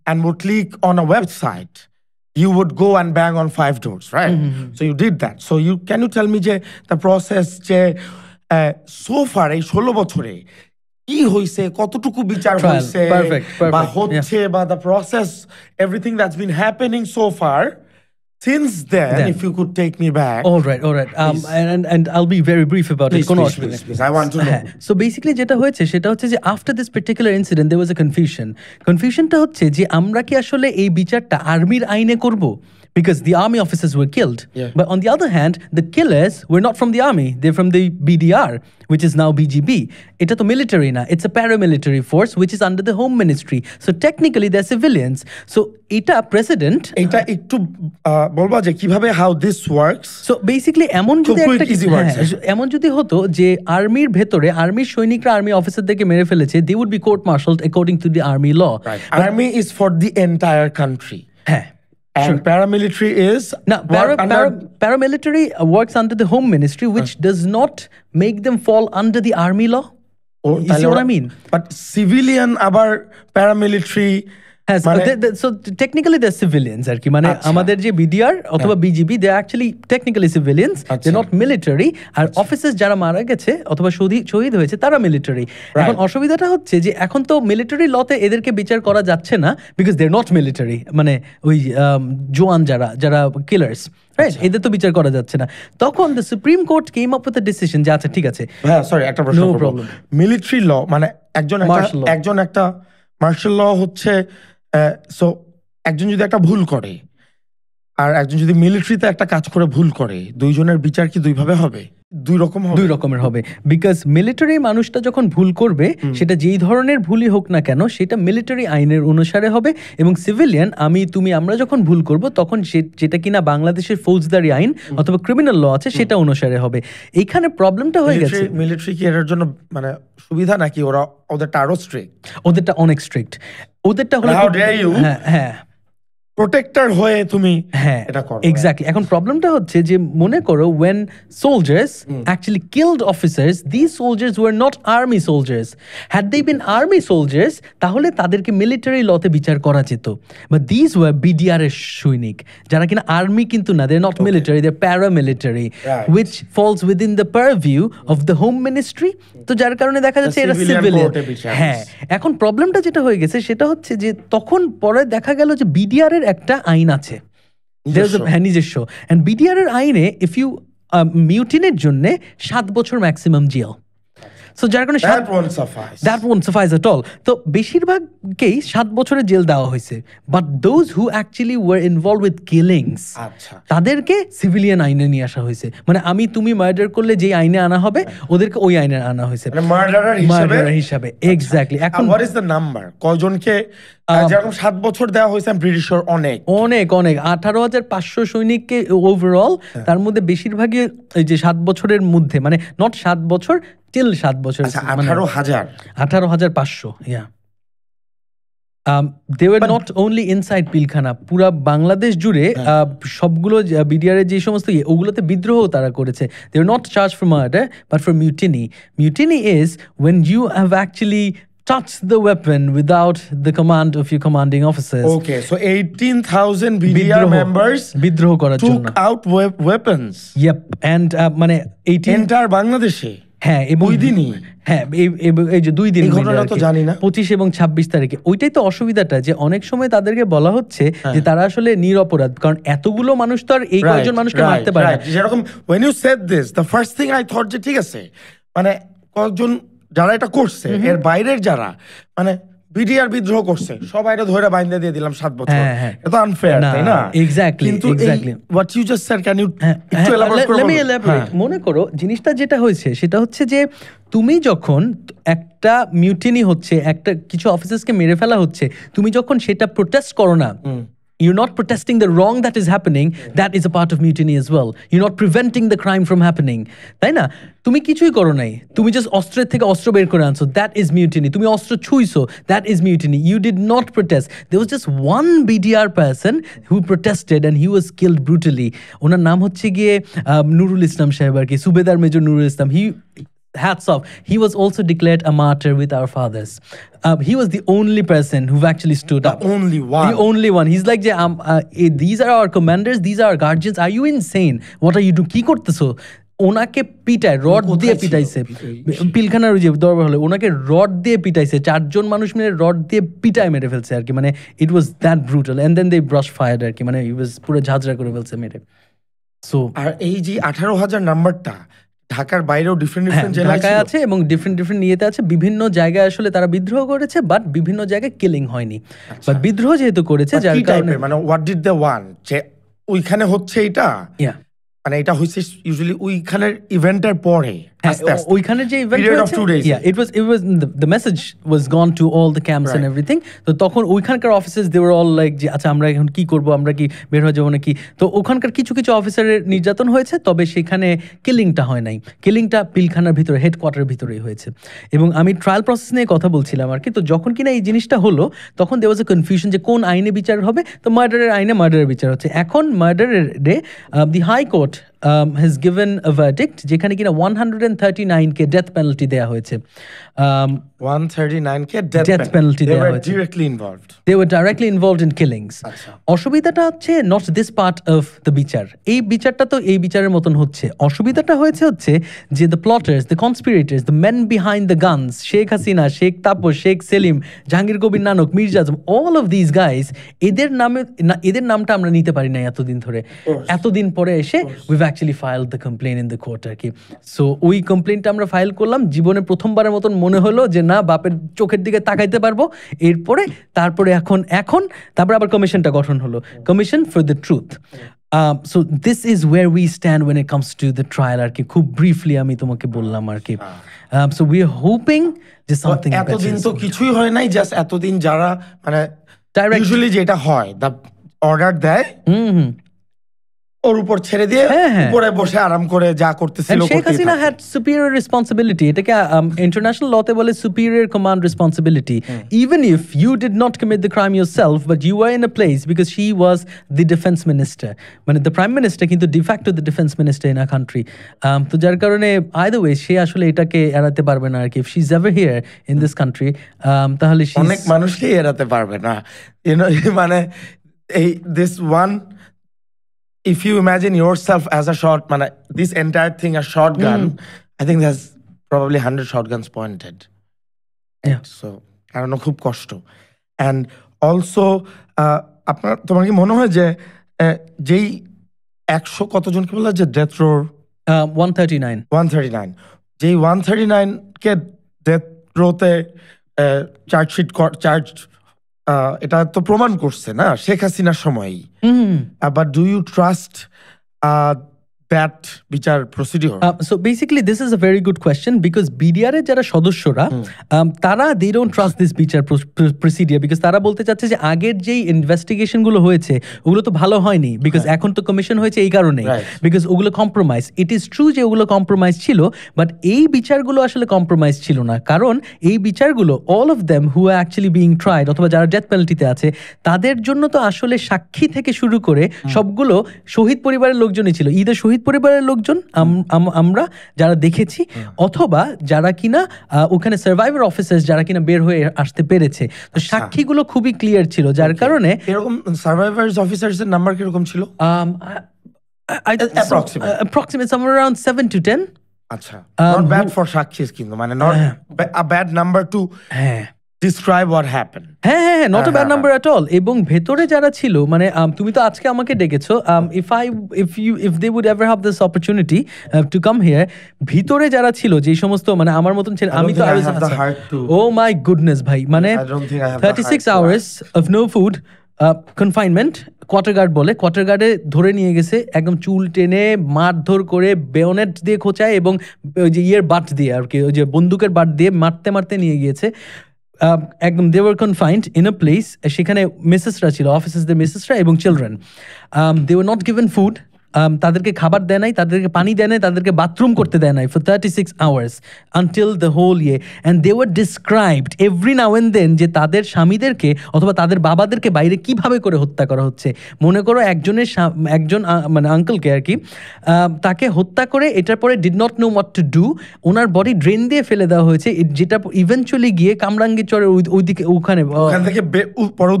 and would click on a website you would go and bang on 5 doors right so you did that so can you tell me যে the process যে so far এই 16 বছরে কি হইছে কতটুকু বিচার হইছে বা হচ্ছে বা the process everything that's been happening so far since then if you could take me back
all right and I'll be very brief about it
please I want to know
so basically যেটা হয়েছে সেটা হচ্ছে যে after this particular incident there was a confusionটা হচ্ছে যে আমরা কি আসলে এই বিচারটা আর্মির আইনে করব because the army officers were killed but on the other hand the killers were not from the army they're from the BDR which is now BGB এটা তো military না it's a paramilitary force which is under the home ministry so technically they're civilians so এটা president
এটা একটু বলবা যে কিভাবে how this works
so basically এমন যদি হতো যে আর্মির ভেতরে আর্মির সৈনিকরা আর্মি অফিসারদেরকে মেরে ফেলেছে they would be court martialed according to the army law
army is for the entire country
হ্যাঁ
And paramilitary is
now paramilitary works under the home ministry which does not make them fall under the army law you see what I mean
but civilian abar paramilitary
so technically they're civilians আর কি মানে আমাদের যে BDR অথবা BGB they are actually technically civilians they're not military আর officers যারা মারা গেছে অথবা শহীদ হয়েছে তারা মিলিটারি এখন অসুবিধাটা হচ্ছে যে এখন তো মিলিটারি লতে এদেরকে বিচার করা যাচ্ছে না because they're not military মানে ওই জওয়ান যারা কিলার্স রাইট এদের তো বিচার করা যাচ্ছে না তখন the supreme court came up with a decision যে আচ্ছা ঠিক আছে
হ্যাঁ সরি একটা প্রশ্ন করব মিলিটারি ল মানে একজন একটা মার্শাল ল হচ্ছে সো একজন যদি একটা ভুল করে আর একজন যদি মিলিটারিতে একটা কাজ করে ভুল করে দুইজনের বিচার কি দুইভাবে হবে দুই রকমের
হবে, বিকজ মিলিটারি মানুষটা যখন ভুল করবে সেটা যেই ধরনের ভুলই হোক না কেন সেটা মিলিটারি আইনের অনুসারে হবে, এবং সিভিলিয়ান আমরা যখন ভুল করব তখন যেটা কিনা বাংলাদেশের ফৌজদারি আইন অথবা ক্রিমিনাল ল আছে সেটা অনুসারে হবে। এইখানে প্রবলেমটা হয়ে গেছে,
মিলিটারি কি এর জন্য মানে সুবিধা নাকি ওদেরটা আরো স্ট্রিক্ট?
ওদেরটা অনেক স্ট্রিক্ট, ওদেরটা হলো হ্যাঁ
প্রোটেক্টর হয়ে তুমি এটা করো।
এক্স্যাক্টলি। এখন প্রবলেমটা হচ্ছে যে মনে করো when soldiers actually killed officers, these soldiers were not army soldiers. Had they been army soldiers তাহলে তাদেরকে মিলিটারি লতে বিচার করা যেত, but these were BDR এর সৈনিক যারা কিনা আর্মি কিন্তু না, they're not military, they're paramilitary, which falls within the purview of the home ministry. তো যার কারণে দেখা যাচ্ছে এরা সিভিলিয়ান। হ্যাঁ, এখন প্রবলেমটা যেটা হয়ে গেছে সেটা হচ্ছে যে তখন পরে দেখা গেল যে বিডিআর এর একটা আইন আছে, নিজস্ব, এন্ড বিডিআর এর আইনে ইফ ইউ মিউটিনের জন্য 7 বছর ম্যাক্সিমাম জেল। সো যার কারণে that won't suffice at all. তো বেশিরভাগকেই 7 বছরের জেল দেওয়া হয়েছে, but those who actually war involve with killings তাদেরকে সিভিলিয়ান আইনে নিয়ে আসা হয়েছে। মানে তুমি মার্ডার করলে যে আইনে আনা হবে ওদেরকে ওই আইনে আনা হয়েছে মার্ডারার হিসাবে। এক্স্যাক্টলি। এখন
হোয়াট ইজ দ্য নাম্বার, কয়জনকে যেরকম 7 বছর দেওয়া হয়েছে? আমি প্রিটি শিওর অনেক
18,500 সৈনিককে ওভারঅল, তার মধ্যে বেশিরভাগই এই যে 7 বছরের মধ্যে, মানে নট 7 বছর till 7 বছর, 18,500। they were not only inside Pilkhana, পুরা বাংলাদেশ জুড়ে সবগুলো বিডিআর এর যে সমস্ত ওগুলোতে বিদ্রোহ তারা করেছে। they were not charged for murder but for mutiny. Mutiny is when you have actually touch the weapon without the command of your commanding officers.
Okay, so 18,000 BDR members
বিদ্রোহ করার জন্য
took out weapons.
Yep, and মানে 18
entire বাংলাদেশে।
হ্যাঁ, এবং
2 দিনই।
হ্যাঁ, এই যে 2 দিন,
তো জানি না,
25 এবং 26 তারিখে। ওইটাই তো অসুবিধাটা, যে অনেক সময় তাদেরকে বলা হচ্ছে যে তারা আসলে নিরপরাধ, কারণ এতগুলো মানুষ তো আর এই কয়েকজন মানুষকে মারতে পারে না।
যেরকম when you said this, the first thing I thought যে ঠিক আছে, মানে কয়েকজন যারা এটা করছে এর বাইরের যারা মানে বিডিআর বিদ্রোহ করছে সবাই এটা ধরে বাইন্ধে দিয়ে দিলাম 7 বছর, এটা আনফেয়ার, তাই না?
Exactly, exactly.
what you just said, can you একটু elaborate করো?
let me elaborate. মনে করো জিনিসটা যেটা হয়েছে সেটা হচ্ছে যে তুমি যখন একটা মিউটিনি হচ্ছে, একটা কিছু অফিসার্সকে মেরে ফেলা হচ্ছে, তুমি যখন সেটা প্রোটেস্ট করো না, you're not protesting the wrong that is happening, that is a part of mutiny as well. You're not preventing the crime from happening, তাই না? তুমি কিছুই করো নাই, তুমি জাস্ট অস্ত্রের থেকে অস্ত্র বের করে আনছো, that is mutiny. তুমি অস্ত্র ছুঁইছো, that is mutiny. You did not protest. There was just one BDR person who protested and he was killed brutally. ওনার নাম হচ্ছে গিয়ে নুরুল ইসলাম সাহেব আর কি, Subedar major Nurul Islam. Hats off. He was also declared a martyr with our fathers. He was the only person who actually stood up.
The only one.
He's like, these are our commanders, these are our guardians. Are you insane? What are you doing? কি করতেছো? ওনাকে পিটায়, rod দিয়ে পিটাইছে পিলখানার ওই যে দরবার হলে, ওনাকে রড দিয়ে পিটাইছে, 4 জন মানুষ মিলে রড দিয়ে পিটায় মেরে ফেলছে আর কি। মানে it was that brutal, and then they brush fired আর কি, মানে ইট ওয়াজ পুরো ঝাঁঝরা করে ফেলছে মেরে। সো
আর এই যে 18,000 নাম্বারটা ঢাকার বাইরেও ডিফারেন্ট জেলায়
ঢাকায় আছে এবং ডিফারেন্ট ইয়েতে আছে, বিভিন্ন জায়গায় আসলে তারা বিদ্রোহ করেছে, বাট বিভিন্ন জায়গায় কিলিং হয়নি। বাট বিদ্রোহ যেহেতু করেছে যার কারণে,
মানে হোয়াট ডিড দে ওয়ান্ট, যে ওইখানে হচ্ছে এটা, মানে এটা হইছে ইউজুয়ালি ওইখানের ইভেন্টের পরে,
ওইখানের যে ইভেন্ট হয়েছে, it was the message was gone to all the camps and everything. তো তখন ওইখানকার officers they were all like যে আচ্ছা আমরা এখন কি করব, আমরা কি বের হয়ে যাবো নাকি। তো ওখানকার কিছু অফিসারের নির্যাতন হয়েছে, তবে সেখানে কিলিংটা হয় নাই। কিলিংটা পিলখানার ভিতরে, হেডকোয়ার্টারের ভিতরেই হয়েছে। এবং আমি ট্রায়াল প্রসেস নিয়ে কথা বলছিলাম আর কি। তো যখন কিনা এই জিনিসটা হলো তখন there was a confusion যে কোন আইনে বিচার হবে। তো মার্ডারের আইনে মার্ডারের বিচার হচ্ছে। এখন মার্ডারের the High Court has given a verdict যেখানে কিনা 139কে ডেথ পেনাল্টি দেয়া হয়েছে।
139কে ডেথ পেনাল্টি দেয়া হয়েছে। They were directly involved in killings. অসুবিধাটা হচ্ছে not this part of the বিচার। এই বিচারটা তো এই বিচারের মতন হচ্ছে। অসুবিধাটা হচ্ছে যে the plotters, the conspirators, the men behind the guns, Sheikh Hasina, Sheikh Tapas, Sheikh Selim, Jahangir Kabir Nanak, Mirza Azam, all of these guys, এদের নামটা আমরা নিতে পারি না এতদিন ধরে। এতদিন পরে এসে we've actually filed the complaint in the court আর কি। সো ওই কমপ্লেইনটা আমরা ফাইল করলাম, জীবনে প্রথমবারের মতন মনে হলো যে না, বাপের চোখের দিকে তাকাইতে পারবো। তারপরে এখন তারপরে আবার কমিশনটা গঠন হলো, commission for the truth.
So this is where we stand when it comes to the trial আর কি খুব ব্রিফলি আমি তোমাকে বললাম আর কি so we are hoping যে something
এতদিন তো কিছুই হয় নাই জাস্ট এতদিন যারা মানে ইউজুয়ালি যেটা হয় দা অর্ডার দেয় ওর উপর ছেড়ে দিয়ে উপরে বসে আরাম করে যা করতেছিল
Sheikh Hasina had superior responsibility এটাকে international law তে বলে superior command responsibility even if you did not commit the crime yourself but you were in a place because she was the defense minister মানে the prime minister কিন্তু de facto the defense minister in our country তো যার কারণে either way সে আসলে এটাকে এড়াতে পারবে না আর কি if she's ever here in this country তাহলে
অনেক মানুষই এড়াতে পারবে না মানে এই this one if you imagine yourself as a shot, this entire thing a shotgun, I think there's probably 100 shotguns pointed.
Yeah.
So, I don't know, খুব কষ্ট. And also, তোমার কি মনে হয় যে যেই 100 কতজনকে বলা যে ডেথ রোর
139
যেই 139 কে ডেথ রোতে চার্জ এটা তো প্রমাণ করছে না শেখ হাসিনার সময়ই but do you trust that বিচার procedure
so basically this is a very good question because BDR এর যারা সদস্যরা তারা they don't trust this বিচার procedure because তারা বলতে চাচ্ছে যে আগের যেই ইনভেস্টিগেশন গুলো হয়েছে ওগুলো তো ভালো হয়নি because এখন তো কমিশন হয়েছে এই কারণে because ওগুলো কম্প্রোমাইজ ইট ইজ ট্রু যে ওগুলো কম্প্রোমাইজ ছিল বাট এই বিচারগুলো আসলে কম্প্রোমাইজ ছিল না কারণ এই বিচারগুলো all of them who are actually being tried অথবা যারা ডেথ পেনাল্টিতে আছে তাদের জন্য তো আসলে সাক্ষী থেকে শুরু করে সবগুলো শহীদ পরিবারের লোকজনই ছিল ঈদের শহীদ পরিবারের লোকজন আমরা যারা দেখেছি অথবা যারা কিনা ওখানে সার্ভাইভার অফিসার্স যারা কিনা বের হয়ে আসতে পেরেছে তো সাক্ষীগুলো খুবই ক্লিয়ার ছিল যার কারণে
এরকম সার্ভাইভার্স অফিসার্স এর নাম্বার কিরকম ছিল
approximate somewhere around 7 to 10
আচ্ছা not bad for সাক্ষীস কিন্তু মানে not a bad number to describe what happened
not a bad number at all এবং ভেতরে যারা ছিল মানে তুমি তো আজকে আমাকে ডেকেছো if they would ever have this opportunity to come here ভিতরে যারা ছিল যে সমস্ত মানে আমার মতন ছিল আমি তো oh my goodness ভাই মানে 36 hours of no food confinement quarter guard বলে কোয়ার্টার গার্ডে ধরে নিয়ে গেছে একদম চুল টেনে মারধর করে বেয়নেট দিয়ে খোঁচায় এবং ওই যে বাট দিয়ে আর কি ওই যে বন্দুকের বাট দিয়ে মারতে মারতে নিয়ে গিয়েছে একদম they were confined in a place সেখানে মিসেসরা ছিল অফিসার্সদের মিসেসরা এবং children they were not given food তাদেরকে খাবার দেয় নাই তাদেরকে পানি দেয় নাই তাদেরকে বাথরুম করতে দেয় নাই for 36 hours until the whole ইয়ে and they were described every now and then যে তাদের স্বামীদেরকে অথবা তাদের বাবাদেরকে বাইরে কিভাবে করে হত্যা করা হচ্ছে মনে করো একজন মানে আঙ্কেলকে আর কি তাকে হত্যা করে এটার পরে did not know what to do owner body drain দিয়ে ফেলে দেওয়া হয়েছে যেটা ইভেনচুয়ালি গিয়ে কামরাঙ্গীরচরের ওইদিকে ওখানে পরে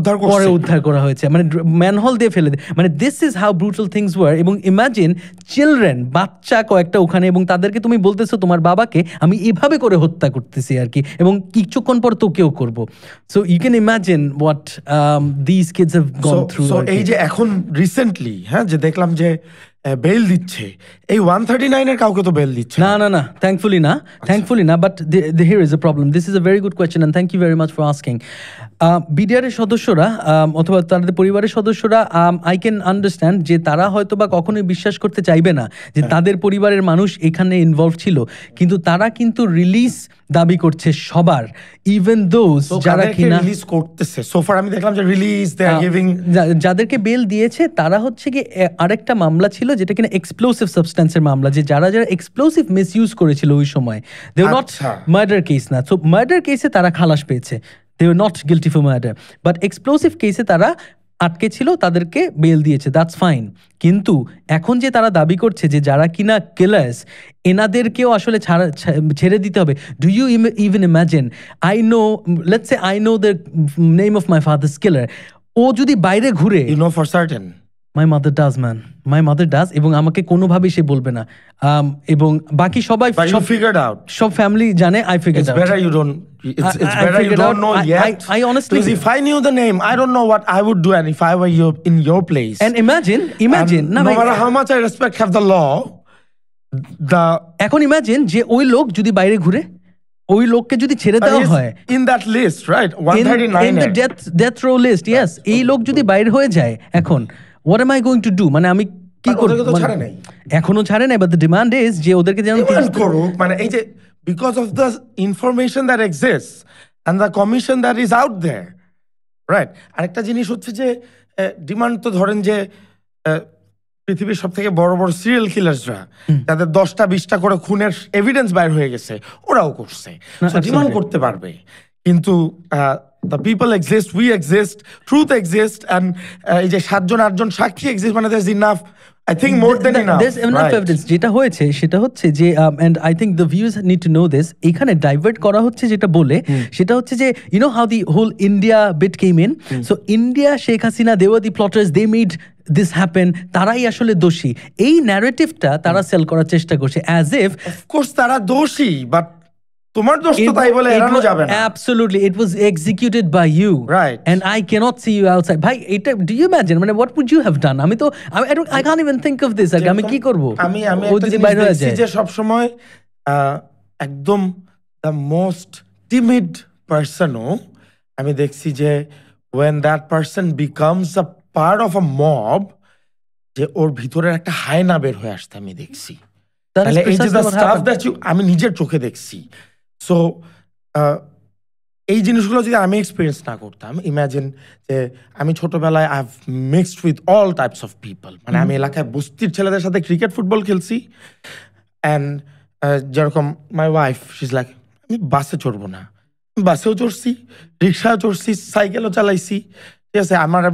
উদ্ধার করা হয়েছে মানে ম্যানহোল দিয়ে ফেলে দেয় মানে this is how brutal things war এবং ইমাজিন চিলড্রেন বাচ্চা কয়েকটা ওখানে এবং তাদেরকে তুমি বলতেছো তোমার বাবাকে আমি এভাবে করে হত্যা করতেছি আর কি এবং কিছুক্ষণ পর তোকেও করবো so you can imagine what this kids have gone through
so এই যে এখন রিসেন্টলি যে দেখলাম যে বেল দিচ্ছে এই 139 এর কাউকে তো বেল দিচ্ছে
না থ্যাঙ্কফুলি না but here is a problem this is a very good question and thank you very much for asking BDR এর সদস্যরা অথবা তাদের পরিবারের সদস্যরা আই ক্যান আন্ডারস্ট্যান্ড যে তারা হয়তো বা কখনোই বিশ্বাস করতে চাইবে না যে তাদের পরিবারের মানুষ এখানে ইনভলভ ছিল কিন্তু তারা কিন্তু রিলিজ দাবি করছে সবার ইভেন দোজ যারা কিনা
রিলিজ করতেছে সো ফার আমি দেখলাম যে রিলিজ দে আর গিভিং
যাদেরকে বেল দিয়েছে তারা হচ্ছে কি আরেকটা মামলা ছিল যেটা কিনা এক্সপ্লোসিভ সাবস্ট্যান্সের মামলা যে যারা এক্সপ্লোসিভ মিসইউজ করেছিল ওই সময় they were not murder case না সো মার্ডার কেসে তারা খালাস পেয়েছে they were not guilty for murder but explosive কেসে তারা আটকে ছিল তাদেরকে বেল দিয়েছে দ্যাটস ফাইন কিন্তু এখন যে তারা দাবি করছে যে যারা কিনা কিলার্স এনাদেরকেও আসলে ছেড়ে দিতে হবে do you even imagine let's say I know the name of my father's killer ও যদি বাইরে ঘুরে
you know for certain
my mother does man my mother does এবং আমাকে কোনোভাবেই সে বলবে না এবং বাকি সবাই সব ফ্যামিলি জানে I figured out
It's better you don't know yet.
I honestly,
because if I knew the name, I don't know what I would do, and if I were in your place.
And imagine.
No matter how much I have the law,
এখন imagine যে ওই লোক যদি বাইরে ঘুরে ওই লোককে যদি ছেড়ে দেওয়া হয়
in that list, right? 139
in the death row list, yes. এই লোক যদি বাইরে হয়ে যায় এখন what am I going to do? মানে আমি কি করব? এখনো ছাড়ে নাই, but the demand is যে ওদেরকে যেন
করুক, মানে এই যে because of the information that exists and the commission that is out there, right? আরেকটা জিনিস হচ্ছে যে ডিমান্ড তো ধরেন যে পৃথিবীর সব থেকে বড় বড় সিরিয়াল কিলার্সরা তাদের 10টা 20টা করে খুনের এভিডেন্স বাইর হয়ে গেছে, ওরাও করছে, ডিমান্ড করতে পারবে। কিন্তু the people exist, we exist, truth exists, and এই যে 7জন 8জন সাক্ষী exist, মানে there's enough, I think more than enough.
There's enough evidence. যেটা হয়েছে সেটা হচ্ছে যে and I think the viewers need to know this, এখানে ডাইভার্ট করা হচ্ছে যেটা বলে সেটা হচ্ছে যে you know how the whole India bit came in, so India, Sheikh Hasina, they were the plotters, they made this happen, তারাই আসলে দোষী, এই ন্যারেটিভটা তারা সেল করার চেষ্টা করছে as if
of course তারা দোষী, বাট তোমার দোষ তো তাই বলে এড়ানো যাবে না।
Absolutely, it was executed by you,
right?
And I cannot see you outside. ভাই এটা do you imagine, মানে what would you have done? আমি তো I can't even think of this. আমি কি করব?
আমি একটা জিনিস দেখছি যে সব সময় একদম the most timid personও আমি দেখছি যে when that person becomes a part of a mob, যে ওর ভিতরের একটা হায়না বের হয়ে আসতে আমি দেখছি। তাহলে এই যে stuff that you, আমি নিজের চোখে দেখছি। সো এই জিনিসগুলো যদি আমি এক্সপিরিয়েন্স না করতাম, ইমাজিন যে আমি ছোটবেলায় I have mixed with all types of people, মানে আমি এলাকায় বস্তির ছেলেদের সাথে ক্রিকেট ফুটবল খেলছি, অ্যান্ড যেরকম my wife she is like আমি বাসে চড়বো না, বাসেও চড়ছি, রিক্সাও চড়ছি, সাইকেলও চালাইছি, ঠিক আছে, আমার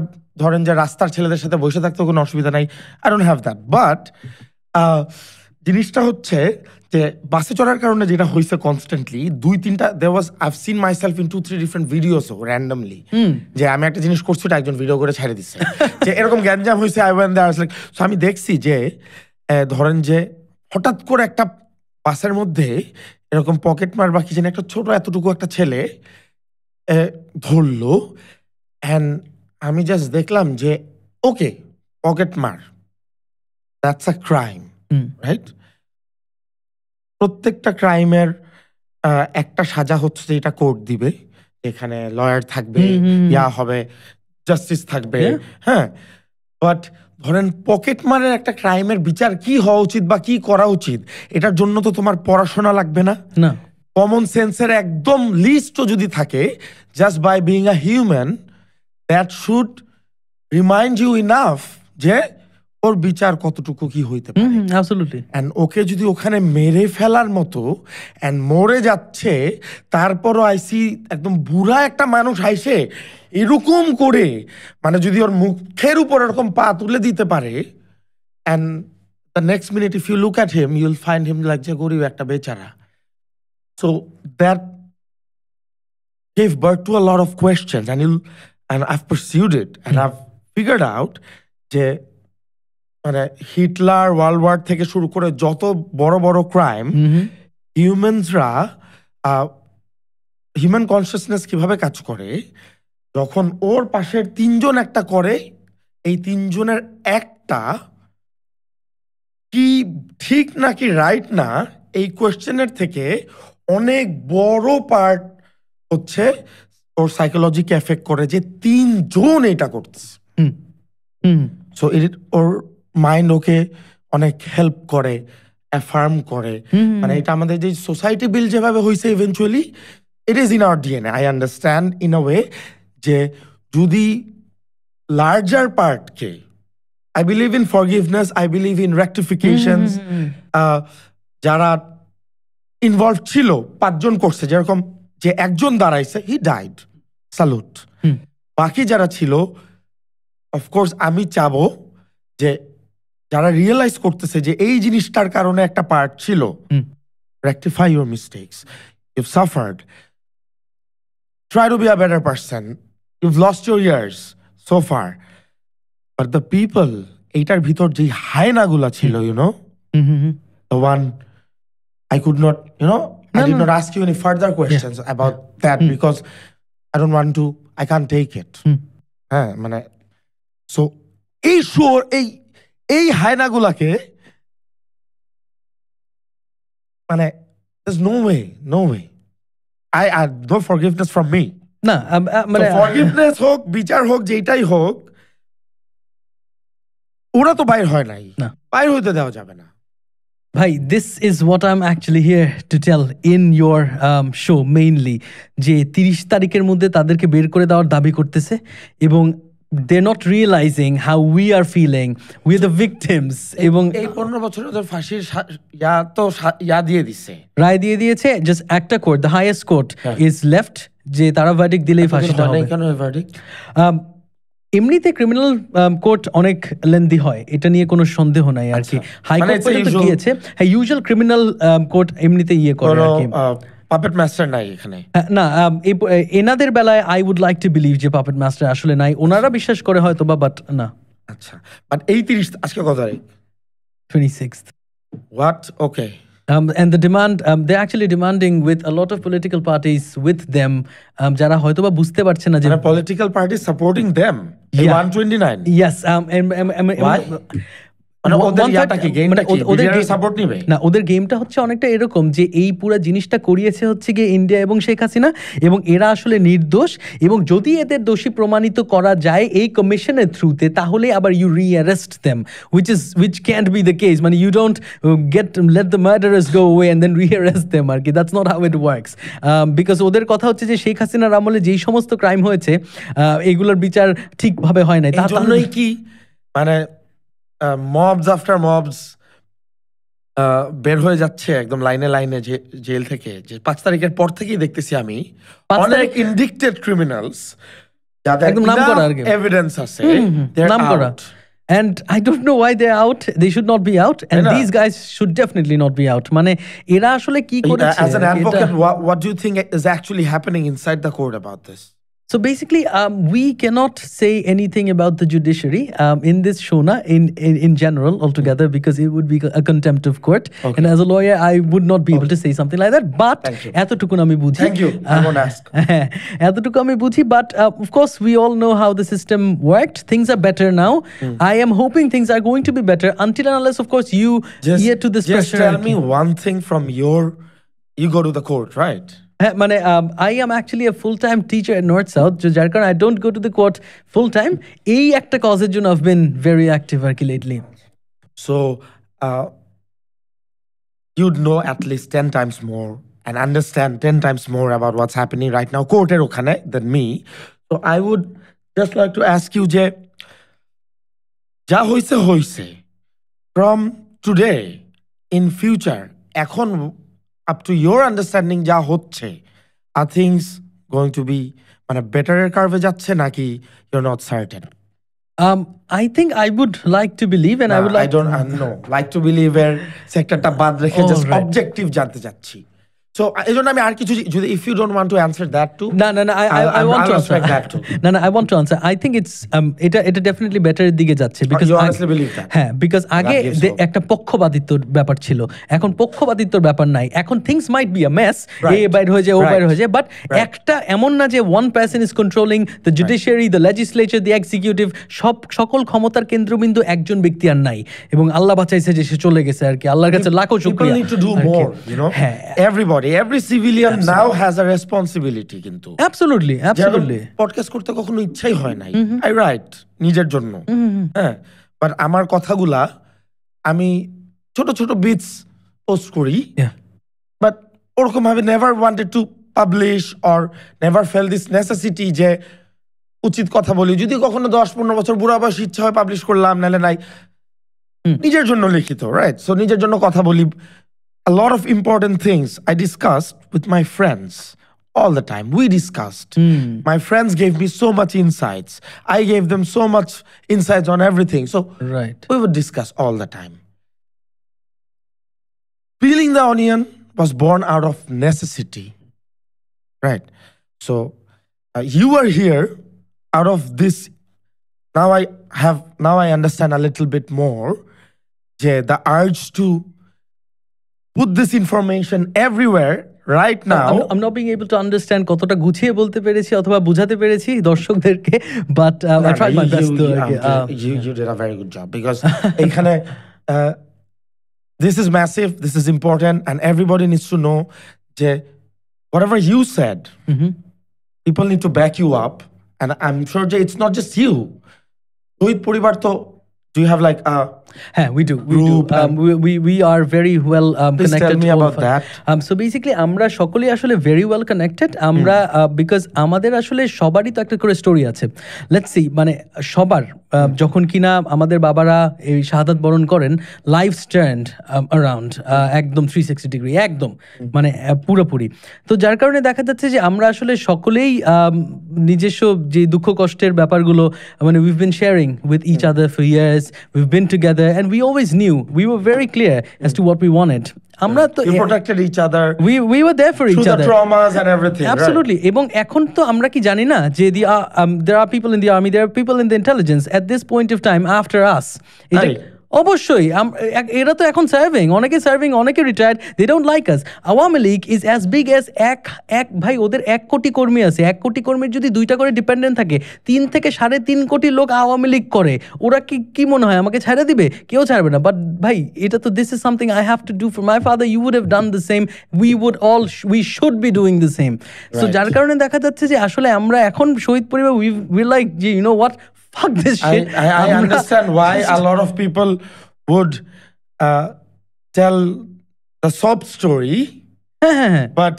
ধরেন যে রাস্তার ছেলেদের সাথে বসে থাকতেও কোনো অসুবিধা নাই, I don't have that. But জিনিসটা হচ্ছে যে বাসে চড়ার কারণে যেটা হয়েছে constantly 2-3টা there was I've seen myself in 2-3 different videos randomly, যে আমি একটা জিনিস করছি ওটা একজন ভিডিও করে ছেড়ে দিচ্ছে, যে এরকম গ্যাঞ্জাম হয়েছে, I went there, I was like, so আমি দেখছি যে ধরেন যে হঠাৎ করে একটা বাসের মধ্যে এরকম পকেট মার বা কি জানি একটা ছোট এতটুকু একটা ছেলে ধরলো, অ্যান্ড আমি জাস্ট দেখলাম যে ওকে পকেট মার, দ্যাটস আ ক্রাইম, রাইট? প্রত্যেকটা ক্রাইমের একটা সাজা হচ্ছে যে এটা কোর্ট দিবে, এখানে লয়ার থাকবে, ইয়া হবে, জাস্টিস থাকবে, হ্যাঁ। বাট ধরেন পকেট মারের একটা ক্রাইমের বিচার কি হওয়া উচিত বা কি করা উচিত, এটার জন্য তো তোমার পড়াশোনা লাগবে না, কমন সেন্সের একদম লিস্টও যদি থাকে, just by being a human that should remind you enough যে ওর বিচার কতটুকু কি হইতে পারে।
অ্যাবসলিউটলি।
এন্ড ওকে যদি ওখানে মেরে ফেলার মতো এন্ড মরে যাচ্ছে, তারপরও আইসি একদম বুড়া একটা মানুষ আইসে এরকম করে, মানে যদি ওর মুখের উপর এরকম পা তুলে দিতে পারে, and the next minute if you look at him you will find him like যে গরিব একটা বেচারা। So that gave birth to a lot of questions, and I've pursued it, and I've figured out যে মানে Hitler, world war থেকে শুরু করে যত বড় বড় ক্রাইম, হিউম্যানসরা হিউম্যান কনসিয়াসনেস কিভাবে কাজ করে, যখন ওর পাশের 3জন একটা করে, এই 3জনের একটা কি ঠিক নাকি রাইট না, এই কোয়েশ্চেনের থেকে অনেক বড় পার্ট হচ্ছে ওর সাইকোলজিকে এফেক্ট করে যে 3জন এটা করতেছে। সো ওর মাইন্ড ওকে অনেক হেল্প করে, অ্যাফার্ম করে, মানে এটা আমাদের যে সোসাইটি বিল যেভাবে হয়েছে eventually it is in our DNA. I understand in a way যে যদি লার্জার পার্টকে, I believe in forgiveness, I believe in rectifications, যারা ইনভলভ ছিল 5জন করছে, যেরকম যে একজন দাঁড়াইছে হি ডাইড, স্যালুট। বাকি যারা ছিল অফকোর্স আমি চাবো যে যারা রিয়েলাইজ করতেছে যে এই জিনিসটার কারণে একটা পার্ট ছিল, rectify your mistakes, you've suffered, try to be a better person, you've lost your years so far, but the people এইটার ভিতর যে হায়নাগুলা ছিল, you know, the one I could not, you know, I did not ask you any further questions about that because I don't want to, I can't take it, হ্যাঁ, মানে so এই শোর এই হায়নাগুলাকে মানে there's no way I no forgiveness from me,
না মানে
forgiveness হোক, বিচার হোক, যেটাই হোক, ওরা তো বাইর হয় নাই,
না
বাইর হইতে দেওয়া যাবে না
ভাই। This is what I am actually here to tell in your show mainly, যে 30 তারিখের মধ্যে তাদেরকে বের করে দেওয়ার দাবি করতেছে এবং they're not realizing how we are feeling, we're the victims. এবং
এই 15 বছরে ওদের ফাঁসির দিয়ে দিছে,
রায় দিয়ে দিয়েছে। জাস্ট একটা court, the highest court is left, যে তারা ভার্ডিক্ট দিলেই ফাঁসিটা হবে।
কেন ভার্ডিক্ট?
এমনিতে ক্রিমিনাল কোর্ট অনেক লেন্দি হয়, এটা নিয়ে কোনো সন্দেহ নাই আর কি। হাইকোর্ট পর্যন্ত গিয়েছে। হ্যাঁ, ইউজুয়াল ক্রিমিনাল কোর্ট এমনিতে করে আর কি।
পাপেট মাস্টার নাই এখানে
না, এনাদের বেলায় I would like to believe যে পাপেট মাস্টার আসলে নাই, ওনারা বিশ্বাস করে হয়তো বা, বাট না।
আচ্ছা, বাট এই 30 আজকে কত তারিখ?
26th.
What? Okay.
And the demand, they're actually demanding with a lot of political parties with them, যারা হয়তো বা বুঝতে পারছে না যে
political parties supporting them. 129.
Yes.
Why?
ওদের গেমটা হচ্ছে অনেকটা এরকম যে এই পুরো জিনিসটা করিয়েছে হচ্ছে গিয়ে ইন্ডিয়া এবং শেখ হাসিনা, এবং এরা আসলে নির্দোষ, এবং যদি এদের দোষী প্রমাণিত করা যায় এই কমিশনের থ্রুতে, তাহলে আবার you rearrest them, which can't be the case. মানে you don't let the murderers go away and then re-arrest them আর কি। That's not how it works. Because ওদের কথা হচ্ছে যে শেখ হাসিনার আমলে যেই সমস্ত ক্রাইম হয়েছে এগুলোর বিচার ঠিকভাবে হয় নাই।
তার জন্যই কি মানে মবস আফটার মবস বের হয়ে যাচ্ছে একদম লাইনে লাইনে জেল থেকে, যে 5 তারিখের পর থেকেই দেখতেছি আমি অনেক ইনডিক্টেড ক্রিমিনালস যাদের একদম নাম করা এভিডেন্স আছে,
নাম করা। And I don't know why they're out. They should not be out, and these guys should definitely not be out. মানে এরা আসলে কি করেছে?
As an advocate, what do you think is actually happening inside the court about this?
So basically, we cannot say anything about the judiciary in this show, in general altogether, because it would be a contempt of court. Okay. And as a lawyer, I would not be able to say something like that. But এতটুকু আমি বুঝি।
Thank you. I won't ask.
এতটুকু আমি বুঝি, but of course, we all know how the system worked. Things are better now. I am hoping things are going to be better until and unless, of course, you hear to this pressure.
Just tell me one thing from you go to the court, right?
মানে I am actually a full-time teacher at North South, যার কারণে I don't go to the court full-time. এই একটা কজের জন্য I've been very active আর কি lately.
So you'd know at least 10 times more and understand 10 times more about what's happening right now কোর্টের ওখানে than me. So I would just like to ask you যে যা হইছে from today in future, এখন up to your understanding যা হচ্ছে, are things going to be মানে বেটারের কার্ভে যাচ্ছে নাকি you're not certain?
I think I would like to believe, and I would like
I don't know like to believe এর সেক্টরটা বাদ রেখে just objective জানতে চাচ্ছি। So I don't know, if you don't want to answer that too.
No, I want to answer that too. No, I want to answer. I think it's এটা definitely better এর দিকে যাচ্ছে, because
you honestly believe that?
হ্যাঁ, because আগে একটা পক্ষপাতিত্বর ব্যাপার ছিল, এখন পক্ষপাতিত্বর ব্যাপার নাই। এখন things might be a mess, এ বাইর হয়ে যায় ও বাইর হয়ে যায়, but একটা এমন না যে one person is controlling the judiciary, the legislature, the executive, সকল ক্ষমতার কেন্দ্রবিন্দু একজন ব্যক্তি আর নাই, এবং আল্লাহ বাঁচাইছে যে সে চলে গেছে আর কি। আল্লাহর কাছে লাখো শুকরিয়া।
People need to do more, you know. Every civilian now has a responsibility কিন্তু
absolutely
পডকাস্ট করতে কখনো ইচ্ছাই হয় নাই, I write নিজের জন্য, হ্যাঁ, বাট আমার কথাগুলা আমি ছোট ছোট বিটস পোস্ট করি, বাট ওরকম ভাবে never wanted to publish or never fail this necessity যে উচিত কথা বলি। যদি কখনো 10-15 বছর বুড়া বয়স ইচ্ছা হয় পাবলিশ করলাম, নাহলে নাই। নিজের জন্য লিখিত, রাইট? সো নিজের জন্য কথা বলি। A lot of important things I discussed with my friends all the time. We discussed. My friends gave me so much insights. I gave them so much insights on everything. So we would discuss all the time. Peeling the onion was born out of necessity. Right. So you are here out of this. Now I understand a little bit more. The urge to put this information everywhere right now.
I'm not being able to understand কতটা গুছিয়ে বলতে পেরেছি অথবা বুঝাতে পেরেছি দর্শকদেরকে, but I tried my best to.
You did a very good job, because এখানে this is massive, this is important, and everybody needs to know যে whatever you said, people need to back you up, and I'm sure যে it's not just you. Rohit পরিবার তো do you have like a
we do. We are very well
please
connected.
Tell me about that.
So basically আমরা সকলেই আসলে very well connected. আমরা because আমাদের আসলে সবারই তো একটা করে স্টোরি আছে. Let's see, মানে সবার যখন কিনা আমাদের বাবারা এই শাহাদাত বরণ করেন, লাইফ স্ট্যান্ড অ্যারাউন্ড একদম 360 ডিগ্রি, একদম মানে পুরোপুরি। তো যার কারণে দেখা যাচ্ছে যে আমরা আসলে সকলেই নিজস্ব যে দুঃখ কষ্টের ব্যাপারগুলো মানে we've been sharing with each other for years. We've been together and we always knew, we were very clear as to what we wanted. আমরা তো
you protected each other,
we were there for each other,
the traumas and everything,
absolutely, right? এবং এখন তো আমরা কি জানি না যে there are people in the army, there are people in the intelligence at this point of time after us. অবশ্যই এরা তো এখন সার্ভিং, অনেকে retired, they don't like us. Awami League is as big as এক ভাই, ওদের 1 কোটি কর্মী আছে। 1 কোটি কর্মীর যদি 2টা করে ডিপেন্ডেন্ট থাকে, 3 থেকে 3.5 কোটি লোক আওয়ামী লীগ করে। ওরা কি মনে হয় আমাকে ছেড়ে দিবে? কেউ ছাড়বে না। বাট ভাই, এটা তো this is something I have to do for my father. You would have done the same, we should be doing the same. So যার কারণে দেখা যাচ্ছে যে আসলে আমরা এখন শহীদ পরিবার উই লাইক যে you know what, fuck this shit.
I understand why a lot of people would tell the sob story, but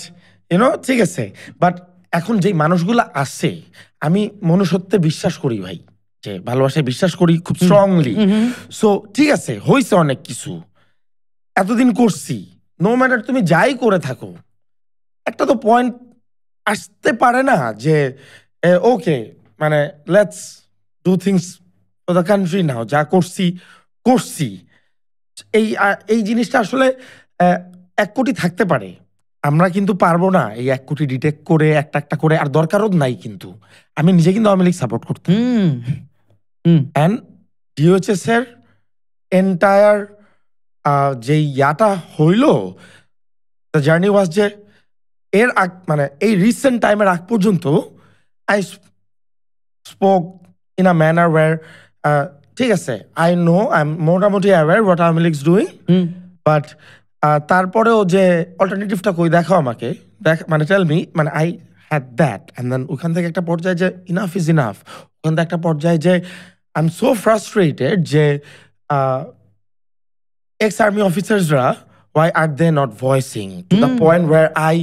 you know, ঠিক আছে, but এখন যে মানুষগুলা আছে, আমি মনুষ্যত্বে বিশ্বাস করি ভাই, যে ভালোবাসায় বিশ্বাস করি খুব স্ট্রংলি। সো ঠিক আছে, হয়েছে অনেক কিছু, এতদিন করছি, নো ম্যাটার তুমি যাই করে থাকো, একটা তো পয়েন্ট আসতে পারে না যে ওকে মানে let's do things for the country now, যা করছি। এই জিনিসটা আসলে 1 কোটি থাকতে পারে, আমরা কিন্তু পারবো না এই 1 কোটি ডিটেক্ট করে একটা করে, আর দরকারও নাই। কিন্তু আমি নিজে কিন্তু আওয়ামী লীগ সাপোর্ট করতাম, অ্যান্ড ডিওএইচএস এর এন্টায়ার যে ইয়াটা হইল, দ্য জার্নি ওয়াজ যে এর মানে এই রিসেন্ট টাইমের আগ পর্যন্ত I spoke in a manner where ঠিক আছে, I know I'm মোটামুটি aware what Aওয়ামী League is doing, but তারপরেও যে অল্টারনেটিভটা কই দেখাও আমাকে, মানে টেল মি, মানে I had that, and then ওখান থেকে একটা পর্যায়ে যে enough is enough, ওখান থেকে একটা পর্যায়ে যে I'm so frustrated যে ex-army officersরা, why are they not voicing to the point where I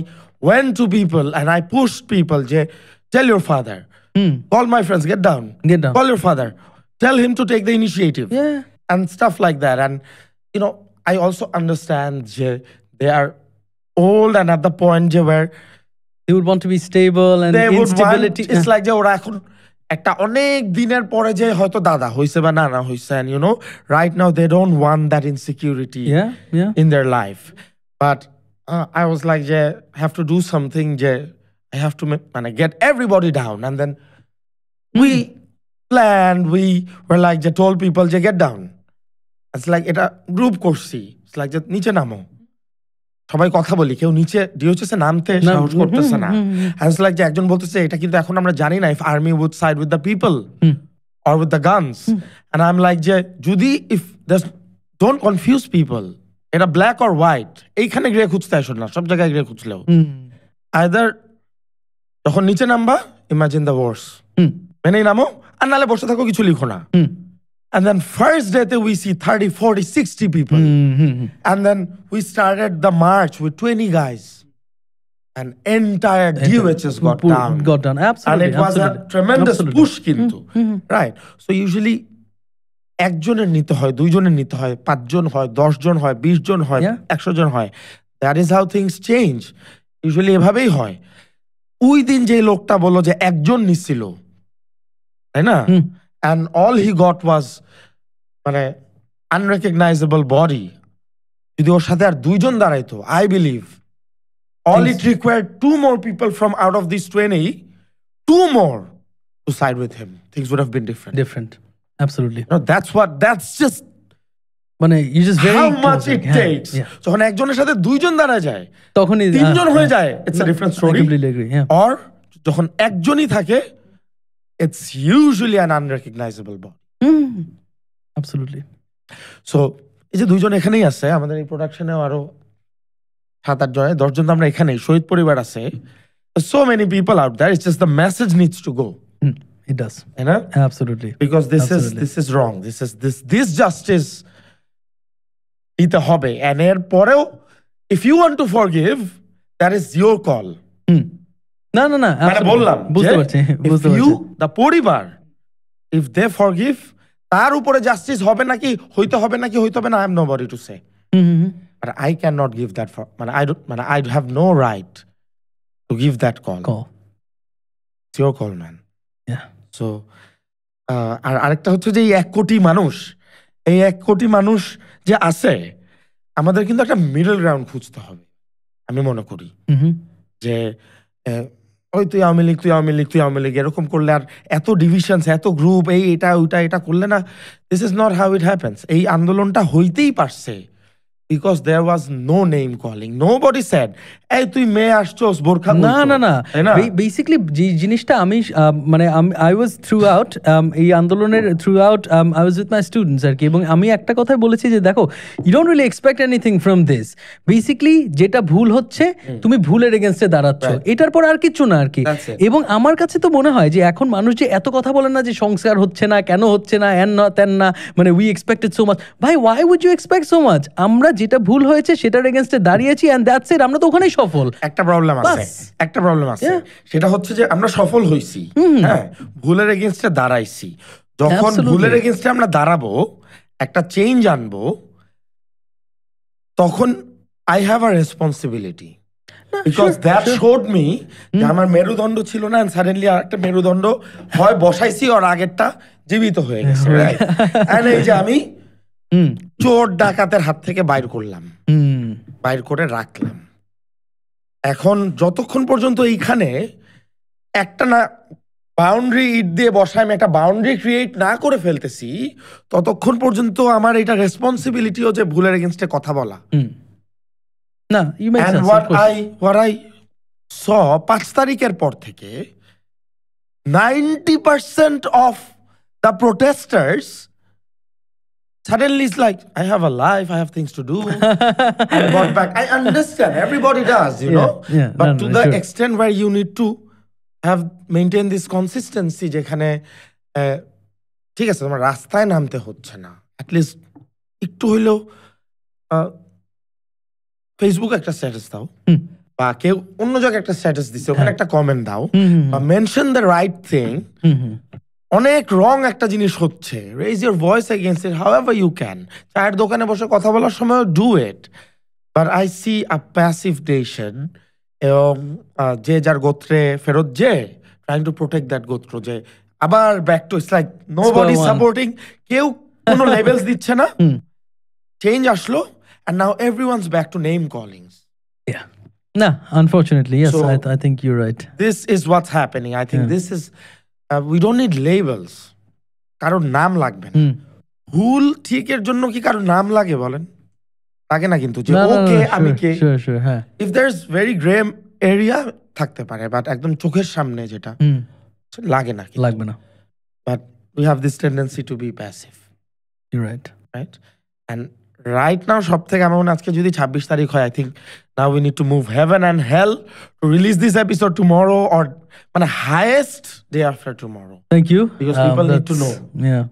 went to people and I pushed people যে tell your father, call my friends, get down, call your father, tell him to take the initiative, and stuff like that. And you know, I also understand they are old and at the point where
they would want to be stable, and instability,
it's like যে ওরা এখন একটা অনেক দিনের পরে যে হয়তো দাদা হইছে বা নানা হইছে, and you know, right now they don't want that insecurity in their life. But I was like যে have to do something যে I have to get everybody down, and then we planned, we were like যে told people যে get down. It's like এটা group করছি, it's like যে নিচে নামো, সবাই কথা বলি, কেউ নিচে ডিওএইচএস এ নামতে সাহস করতেছে না। And it's like যে একজন বলতেছে এটা কিন্তু এখন আমরা জানি না if army would side with the people or with the guns, and I'm like যে যদি if there's, don't confuse people, এটা black or white, এইখানে গ্রে খুঁজতে আসো না, সব জায়গায় গ্রে খুঁজলেও either যখন নিচে নামবা imagine the worst, মেনেই নামো, আর নালে বসে থাকো, কিছু লিখো না। And then first day we see 30, 40, 60 people. And then we started the march with 20 guys. And entire DOHS got down.
Absolutely.
And it was a tremendous push kintu. Right. So usually একজনের নিতে হয়, 2 জনের নিতে হয়, 5 জন হয়, 10 জন হয়, 20 জন হয়, 100 জন হয়। That is how things change. Usually এভাবেই হয়। ওই দিন যে লোকটা বললো যে একজন নিছিল, তাই না? And all he got was মানে unrecognizable body. যদি ওর সাথে আর 2 জন দাঁড়াইতো, I believe all it required 2 more people from out of these 20, 2 more to side with him. Things would have been different.
Absolutely.
No, that's just
মানে you just very
how much it takes. যখন একজনের সাথে 2 জন দাঁড়া যায়,
তখনই
3 জন হয়ে যায়, it's a different story.
I completely agree.
Or যখন একজনই থাকে, it's usually an unrecognizable body.
Absolutely.
So এই যে 2 জন এখানেই আছে, আমাদের এই প্রোডাকশনেও আরো 7-8 জন, 10 জন তো আমরা এখানেই, শহীদ পরিবার আছে, so many people out there, it's just the message needs to go.
It does.
You know?
Absolutely.
Because this is wrong. This justice দিতে হবে, and এর পরেও if you want to forgive, that is your call.
না
মানে বললাম
বুঝতে পারছি
the পরিবার if they forgive, তার উপরে জাস্টিস হবে নাকি হইতে হবে না, I am nobody to say. But I cannot give that for I have no right to give that call. It's your call, man.
Yeah.
So আর আরেকটা হচ্ছে যে এই 1 কোটি মানুষ, এই 1 কোটি মানুষ যে আছে, আমাদের কিন্তু একটা মিডল গ্রাউন্ড খুঁজতে হবে আমি মনে করি। যে ওই তুই আওয়ামী লীগ এরকম করলে আর এত ডিভিশনস, এত গ্রুপ, এটা ওইটা এটা করলে না, this is not how it happens. এই আন্দোলনটা হইতেই পারছে because there was no name calling. Nobody said, "Hey, তুই মেয়ে আসছস বোরখা খুলছো।"
না বেসিক্যালি যে জিনিসটা আমি মানে I was throughout এই আন্দোলনের throughout I was with my students আর কি, এবং আমি একটা কথাই বলেছি যে দেখো, you don't really expect anything from this. Basically যেটা ভুল হচ্ছে তুমি ভুলের এগেইনস্টে দাঁড়াচ্ছ, এটার পর আর কিছু না আর কি। এবং আমার কাছে তো মনে হয় যে এখন মানুষ যে এত কথা বলে না যে সংস্কার হচ্ছে না, কেন হচ্ছে না, এন না তেন না, মানে we expected so much. ভাই, why would you expect so much? আমরা যেটা ভুল হয়েছে সেটার এগেইনস্টে দাঁড়িয়েছি, and that's it. আমরা তো ওখানেই সফল।
একটা প্রবলেম আছে, সেটা হচ্ছে যে আমরা সফল হইছি, হ্যাঁ, ভুলের এগেইনস্টে দাঁড়াইছি। যখন ভুলের এগেইনস্টে আমরা দাঁড়াবো, একটা চেঞ্জ আনবো, তখন I have a responsibility. Because that showed me যে আমার মেরুদণ্ড ছিল না, and suddenly আরেকটা মেরুদণ্ড হয় বসাইছি, আর আগেরটা জীবিত হয়ে গেছে। And এই যে আমি চোর ডাকাতের হাত থেকে বাইর করলাম, বাইর করে রাখলাম। এখন যতক্ষণ পর্যন্ত এইখানে একটা না বাউন্ডারি ইট দিয়ে বসায় আমি একটা বাউন্ডারি ক্রিয়েট না করে ফেলতেছি, ততক্ষণ পর্যন্ত আমার এটা রেসপন্সিবিলিটিও যে ভুলের এগেইনস্টে কথা বলা।
না, you make sense.
What I saw 5 তারিখের পর থেকে 90% of the protesters suddenly it's like, I have a life, I have things to do. I got back. I understand, everybody does, you know. But to the extent where you need to have maintain this consistency, যেখানে ঠিক আছে তোমার রাস্তায় নামতে হচ্ছে না, at least একটু হইলেও ফেসবুক একটা স্ট্যাটাস দাও, বা কেউ অন্য জায়গায় একটা স্ট্যাটাস দিছে ওখানে একটা কমেন্ট দাও, বা মেনশন দ্য রাইট থিং। অনেক রং একটা জিনিস হচ্ছে, raise your voice against it however you can. চায়ের দোকানে বসে কথা বলার সময় do it, but I see a passivation, এবং যে যার গোত্রে ফেরত যে ট্রাইং টু প্রোটেক্ট দ্যাট গোত্র, যে আবার back to its like nobody supporting, কেউ কোনো লেভেলস দিচ্ছে না, চেঞ্জ আসলো, and now everyone's back to name callings.
Yeah. No, unfortunately, yes, so, I think you're right.
This is what's happening. I think this is we don't need labels. কারোর নাম লাগবে না। ভুল ঠিকের জন্য কি কারোর নাম লাগে বলেন? লাগে না কিন্তু, যে ওকে আমি কে।
Sure, হ্যাঁ।
If there's very gray area থাকতে পারে, বাট একদম চোখের সামনে যেটা লাগে না,
লাগবে না।
But we have this tendency to be passive.
You're right.
Right? And right now সব থেকে আমার মনে আজকে যদি 26 তারিখ হয়, I think now we need to move heaven and hell to release this episode tomorrow, or মানে highest day after tomorrow.
Thank you.
Because people need to know.
Yeah,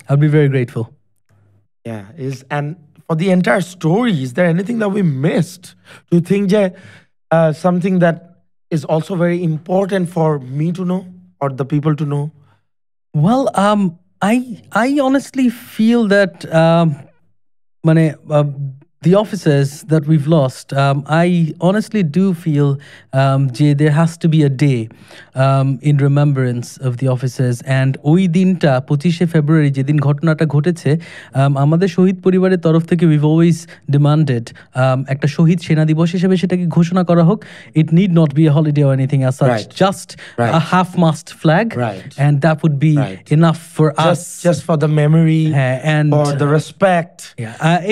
I'll be very grateful.
Yeah, and for the entire story, is there anything that we missed? Do you think something that is also very important for me to know, or the people to know?
Well, I honestly feel that the officers that we've lost, I honestly do feel there has to be a day in remembrance of the officers, and ওই দিনটা 25শে ফেব্রুয়ারি যেদিন ঘটনাটা ঘটেছে, আমাদের শহীদ পরিবারের তরফ থেকে we've always demanded একটা শহীদ সেনা দিবস হিসেবে সেটাকে ঘোষণা করা হোক। It need not be a holiday or anything as such, just a half-mast flag, and that would be enough for us,
just for the memory,
and
for the respect,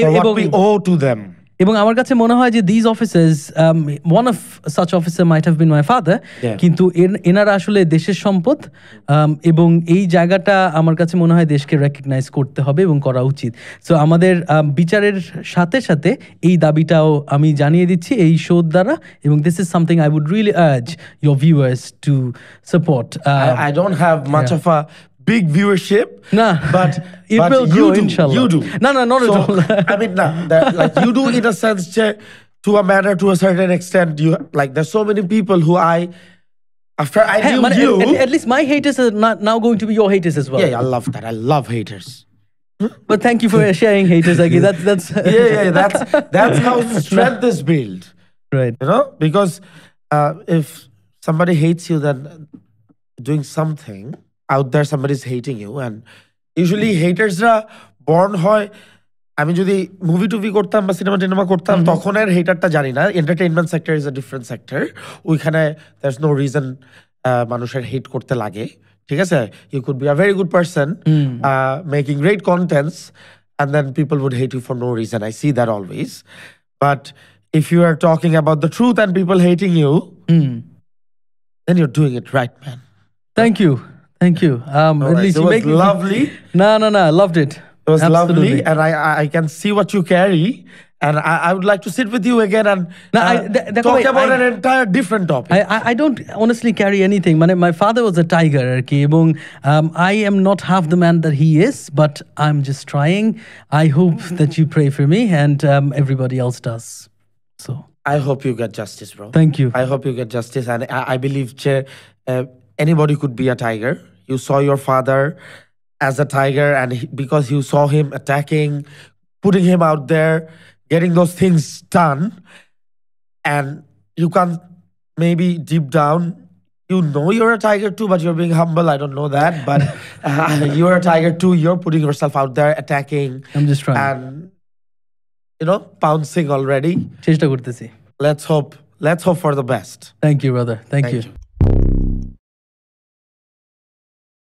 for what we owe to them.
এবং আমার কাছে মনে হয় যে these officers, one of such officer might have been my father, কিন্তু এনারা আসলে দেশের সম্পদ, এবং এই জায়গাটা আমার কাছে মনে হয় দেশকে রেকগনাইজ করতে হবে এবং করা উচিত। সো আমাদের বিচারের সাথে সাথে এই দাবিটাও আমি জানিয়ে দিচ্ছি এই শো দ্বারা, এবং this is something I would really urge your viewers to support.
I don't have much of a big viewership,
but it will grow, inshallah.
You do.
No, not at all.
I mean, like you do in a sense, to a manner, to a certain extent. You like there's so many people who after I knew you.
At least my haters are not now going to be your haters as well.
Yeah, I love that. I love haters.
But thank you for sharing haters, Agi. That's
that's how strength is built.
Right.
You know, because if somebody hates you, then doing something out there, somebody's hating you, and usually hatersরা born হয়, আমি যদি movie টুভি করতাম বা cinema করতাম তখন এর হেটারটা জানি না। Entertainment sector is a different sector, ওইখানে দ্যাটস নো রিজন মানুষের হেট করতে লাগে, ঠিক আছে? You could be a very good person making great contents and then people would hate you for no reason. I see that always. But if you are talking about the truth and people hating you, then you're doing it right, man.
Thank you. At least
it was lovely.
No, I loved it.
It was lovely, and I can see what you carry, and I would like to sit with you again and talk about an entire different topic.
I don't honestly carry anything. My father was a tiger, এবং I am not half the man that he is, but I'm just trying. I hope that you pray for me, and everybody else does. So
I hope you get justice, bro.
Thank you.
I hope you get justice, and I believe anybody could be a tiger. You saw your father as a tiger, and because you saw him attacking, putting him out there, getting those things done, and you can't, maybe deep down, you know you're a tiger too, but you're being humble. I don't know that, but you're a tiger too. You're putting yourself out there, attacking.
I'm just trying.
And, pouncing already.
চেষ্টা করতেছি.
Let's hope for the best.
Thank you, brother. Thank you.